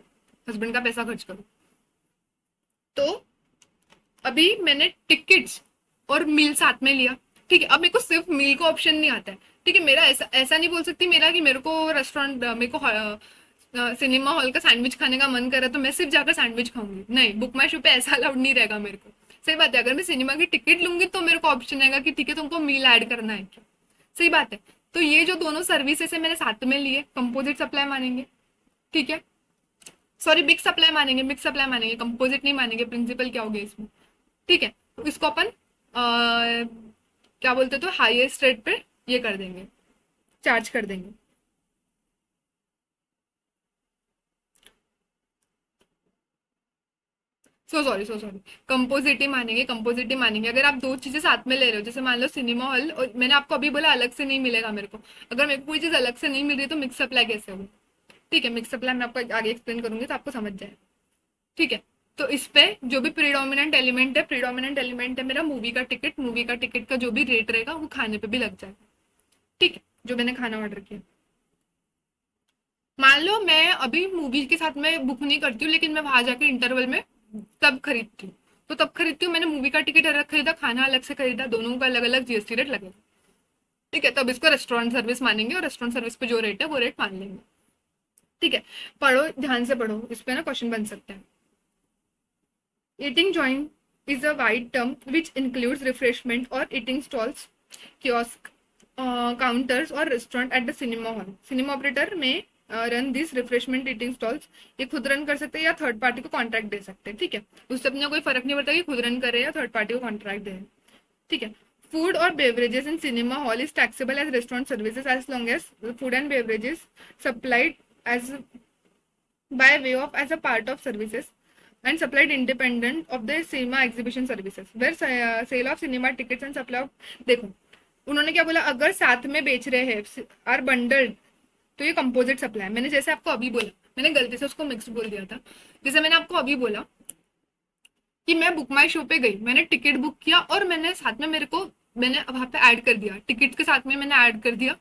हस्बैंड का पैसा खर्च करो। तो अभी मैंने टिकट्स और मील साथ में लिया। ठीक है, अब मेरे को सिर्फ मील का ऑप्शन नहीं आता है। ठीक है, मेरा ऐसा ऐसा नहीं बोल सकती मेरा कि मेरे को रेस्टोरेंट मेरे को सिनेमा हॉल का सैंडविच खाने का मन कर रहा है तो मैं सिर्फ जाकर सैंडविच खाऊंगी, नहीं, बुक माई शो पे ऐसा अलाउड नहीं रहेगा मेरे को। सही बात है, अगर मैं सिनेमा की टिकट लूंगी तो मेरे को ऑप्शन आएगा कि ठीक है तुमको मील ऐड करना है क्या। सही बात है, तो ये जो दोनों सर्विसेज है मैंने साथ में लिए, कंपोजिट सप्लाई मानेंगे। ठीक है, सॉरी मिक्स सप्लाई मानेंगे, मिक्स सप्लाई मानेंगे, कंपोजिट नहीं मानेंगे, प्रिंसिपल क्या हो गया इसमें। ठीक है, तो इसको अपन क्या बोलते तो हाईएस्ट रेट पे ये कर देंगे, चार्ज कर देंगे। सो सॉरी कंपोजिट ही मानेंगे, कंपोजिट ही मानेंगे। अगर आप दो चीजें साथ में ले रहे हो, जैसे मान लो सिनेमा हॉल, और मैंने आपको अभी बोला अलग से नहीं मिलेगा मेरे को, अगर मेरे को कोई चीज अलग से नहीं मिल रही तो मिक्स सप्लाई कैसे होगी। ठीक है, मिक्स सप्लाई मैं आपको आगे एक्सप्लेन करूंगी तो आपको समझ जाए। ठीक है, तो इस पे जो भी प्रीडोमिनेंट एलिमेंट है, प्रीडोमिनेंट एलिमेंट है मेरा मूवी का टिकट, मूवी का टिकट का जो भी रेट रहेगा वो खाने पे भी लग जाएगा। ठीक है, जो मैंने खाना ऑर्डर किया, मान लो मैं अभी मूवी के साथ में बुक नहीं करती हूँ लेकिन मैं वहां जाकर इंटरवल में तब खरीदती हूँ, तो तब खरीदती हूँ, मैंने मूवी का टिकट अलग खरीदा, खाना अलग से खरीदा, दोनों का अलग अलग जीएसटी रेट लगेगा। ठीक है, तब इसको रेस्टोरेंट सर्विस मानेंगे और रेस्टोरेंट सर्विस पे जो रेट है वो रेट मान लेंगे। ठीक है, पढ़ो ध्यान से पढ़ो, इस पे ना क्वेश्चन बन सकते हैं। Eating joint is a wide term which includes refreshment or eating stalls, kiosk, counters or restaurant at the cinema hall. Cinema operator may run this refreshment eating stalls, ये खुद रन कर सकते हैं या थर्ड पार्टी को contract दे सकते हैं। ठीक है, उससे अपने कोई फर्क नहीं पड़ता कि खुद रन करे या थर्ड पार्टी को कॉन्ट्रैक्ट दे। ठीक है, फूड और beverages in cinema hall is taxable as restaurant services as long as food and beverages supplied as by way of as a part of services and supplied independent of the cinema exhibition services where sale of cinema tickets and supply of, देखो उन्होंने क्या बोला, अगर साथ में बेच रहे हैं आर बंडल्ड तो ये कंपोजिट सप्लाई। मैंने जैसे आपको अभी बोला, मैंने गलती से उसको मिक्स बोल दिया था, जैसे मैंने आपको अभी बोला कि मैं बुक माई शो पे गई, मैंने टिकट बुक किया और मैंने साथ में मैंने वहां पे ऐड कर दिया, टिकट के साथ में मैंने ऐड कर दिया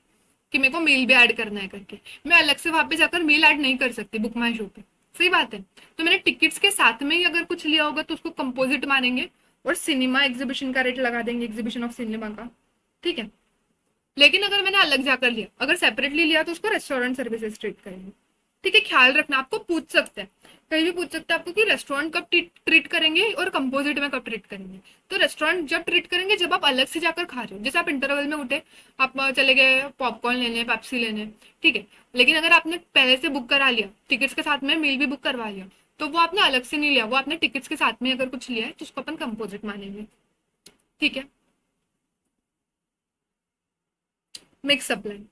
कि मेरे को मील भी ऐड करना है करके। मैं अलग से वहां पे जाकर मील ऐड नहीं कर सकती बुक माई शो पे। सही बात है। तो मैंने टिकट्स के साथ में ही अगर कुछ लिया होगा तो उसको कंपोजिट मानेंगे और सिनेमा एग्जीबिशन का रेट लगा देंगे, एग्जीबिशन ऑफ सिनेमा का। ठीक है। लेकिन अगर मैंने अलग जाकर लिया, अगर सेपरेटली लिया तो उसको रेस्टोरेंट सर्विसेज ट्रीट करेंगे। ठीक है, ख्याल रखना, आपको पूछ सकते हैं, कहीं भी पूछ सकते हैं आपको कि रेस्टोरेंट कब ट्रीट करेंगे और कंपोजिट में कब ट्रीट करेंगे। तो रेस्टोरेंट जब ट्रीट करेंगे जब आप अलग से जाकर खा रहे हो, जैसे आप इंटरवल में उठे, आप चले गए पॉपकॉर्न लेने, पेप्सी लेने। ठीक है। लेकिन अगर आपने पहले से बुक करा लिया, टिकट्स के साथ में मील भी बुक करवा लिया, तो वो आपने अलग से नहीं लिया, वो आपने टिकट्स के साथ में अगर कुछ लिया है तो उसको अपन कंपोजिट मानेंगे। ठीक है। Mix supply.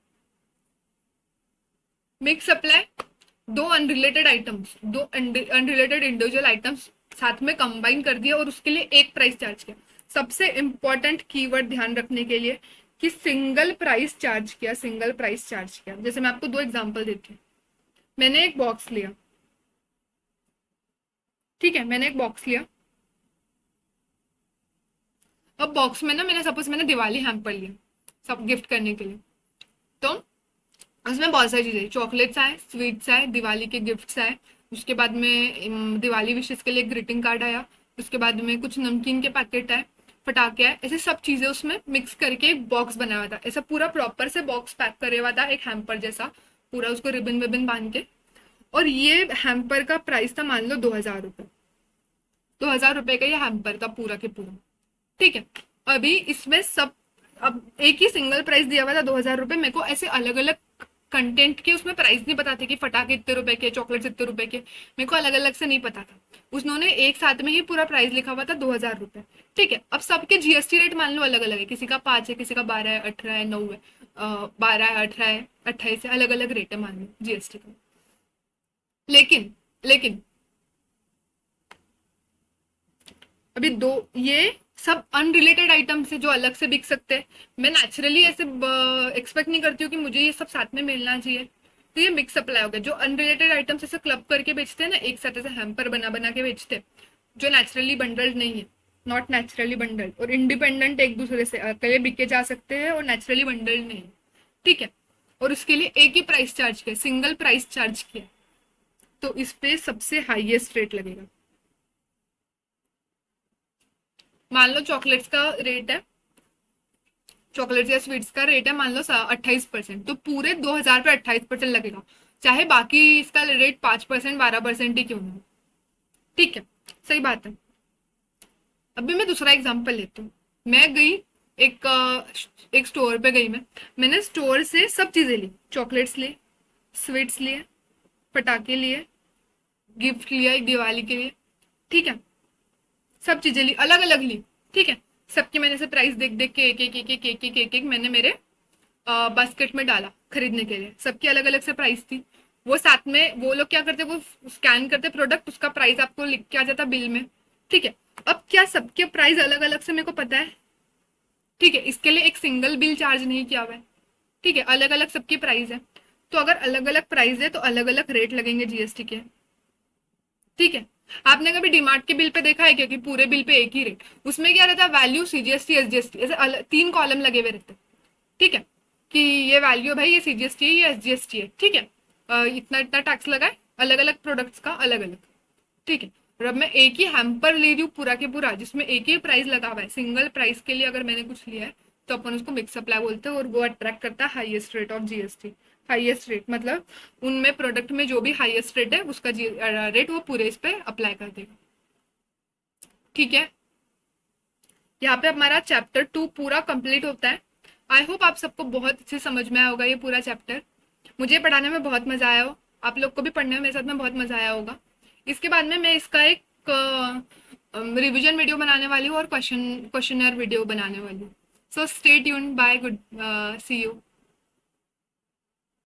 मिक्स सप्लाई, दो अनरिलेटेड आइटम्स, दो अनरिलेटेड इंडिविजुअल आइटम्स साथ में कंबाइन कर दिया और उसके लिए एक प्राइस चार्ज किया। सबसे इंपॉर्टेंट कीवर्ड ध्यान रखने के लिए कि सिंगल प्राइस चार्ज किया, सिंगल प्राइस चार्ज किया। जैसे मैं आपको दो एग्जांपल देती हूँ। मैंने एक बॉक्स लिया, ठीक है, मैंने एक बॉक्स लिया। अब बॉक्स में ना मैंने सपोज मैंने दिवाली हैम्पर लिया सब गिफ्ट करने के लिए। तो उसमें बहुत सारी चीजें, चॉकलेट्स आए, स्वीट्स आए, दिवाली के गिफ्ट्स आए, उसके बाद में दिवाली विशेष के लिए ग्रीटिंग कार्ड आया, उसके बाद में कुछ नमकीन के पैकेट आए, पटाखे आए, ऐसे सब चीजें उसमें मिक्स करके एक बॉक्स बनाया हुआ था। ऐसा पूरा प्रॉपर से बॉक्स पैक करे हुआ था, एक हैम्पर जैसा, पूरा उसको रिबन विबन बांध के। और ये हैम्पर का प्राइस था मान लो 2,000 रुपये। 2,000 रुपये का ये हैम्पर था पूरा के पूरा। ठीक है। अभी इसमें सब, अब एक ही सिंगल प्राइस दिया हुआ था 2,000 रुपये। मेरे को ऐसे अलग अलग कंटेंट के उसमें प्राइस नहीं पता थे कि फटाके इतने रुपए के, चॉकलेट्स इतने रुपए के, मेरे को अलग अलग से नहीं पता था। उन्होंने एक साथ में ही पूरा प्राइस लिखा हुआ था 2,000 रुपये। ठीक है। अब सबके जीएसटी रेट मान लो अलग अलग है, किसी का 5 है, किसी का 12 है, 18 है, 9 है, 12 है, 18 है, 28 है, अलग अलग रेट है मान लो जीएसटी का। लेकिन लेकिन अभी दो, ये सब अनरिलेटेड आइटम्स है जो अलग से बिक सकते हैं। मैं नेचुरली ऐसे एक्सपेक्ट नहीं करती हूँ कि मुझे ये सब साथ में मिलना चाहिए। तो ये मिक्स सप्लाई हो गया। जो अनरिलेटेड आइटम्स ऐसे क्लब करके बेचते हैं ना, एक साथ ऐसे हैम्पर बना बना के बेचते हैं, जो नेचुरली बंडल्ड नहीं है, नॉट नेचुरली बंडल्ड और इंडिपेंडेंट एक दूसरे से अकेले बिके जा सकते हैं और नेचुरली बंडल्ड नहीं है। ठीक है। और उसके लिए एक ही प्राइस चार्ज किया, सिंगल प्राइस चार्ज किया, तो इस पे सबसे हाईएस्ट रेट लगेगा। मान लो चॉकलेट्स का रेट है, चॉकलेट्स या स्वीट्स का रेट है मान लो 28%, तो पूरे 2,000 पे 28% लगेगा, चाहे बाकी इसका रेट 5%, 12% ही क्यों ना हो। ठीक है। सही बात है। अभी मैं दूसरा एग्जांपल लेती हूँ। मैं गई एक स्टोर पे गई मैंने स्टोर से सब चीजें ली, चॉकलेट्स लिए, स्वीट्स लिए, पटाखे लिए, गिफ्ट लिया एक दिवाली के लिए। ठीक है। सब चीजें ली, अलग अलग ली। ठीक है। सबके मैंने से प्राइस देख देख के एक एक एक एक एक एक एक एक मैंने मेरे बास्केट में डाला खरीदने के लिए। सबकी अलग अलग से प्राइस थी। वो साथ में वो लोग क्या करते, वो स्कैन करते प्रोडक्ट, उसका प्राइस आपको लिख के आ जाता बिल में। ठीक है। अब क्या सबके प्राइस अलग अलग से मेरे को पता है? ठीक है, इसके लिए एक सिंगल बिल चार्ज नहीं किया हुआ है। ठीक है, अलग अलग सबकी प्राइस है। तो अगर अलग अलग प्राइस है तो अलग अलग रेट लगेंगे जीएसटी के। ठीक है। आपने कभी डीमार्ट के बिल पे देखा है क्या कि पूरे बिल पे एक ही रेट? उसमें क्या रहता है, वैल्यू, सीजीएसटी, एसजीएसटी, ऐसे तीन कॉलम लगे हुए रहते हैं। ठीक है। कि ये वैल्यू भाई, ये सीजीएसटी है, ये एसजीएसटी है। ठीक है। इतना इतना टैक्स लगा है, अलग अलग प्रोडक्ट्स का अलग अलग। ठीक है। और अब मैं एक ही हैम्पर ले रही हूँ पूरा के पूरा, जिसमें एक ही प्राइस लगा हुआ है, सिंगल प्राइस के लिए अगर मैंने कुछ लिया है तो अपन उसको मिक्स सप्लाई बोलते हैं और वो अट्रैक्ट करता है highest rate of GST. Highest rate मतलब उनमें प्रोडक्ट में जो भी हाईएस्ट रेट है उसका रेट वो पूरे इस पे अप्लाई कर देगा। ठीक है। यहाँ पे हमारा चैप्टर 2 पूरा कंप्लीट होता है। आई होप आप सबको बहुत अच्छे समझ में आया होगा ये पूरा चैप्टर। मुझे पढ़ाने में बहुत मजा आया हो, आप लोग को भी पढ़ने में मेरे साथ में बहुत मजा आया होगा। इसके बाद में मैं इसका एक रिवीजन वीडियो बनाने वाली हूँ और क्वेश्चनर वीडियो बनाने वाली हूँ। So stay tuned, bye, good, see you.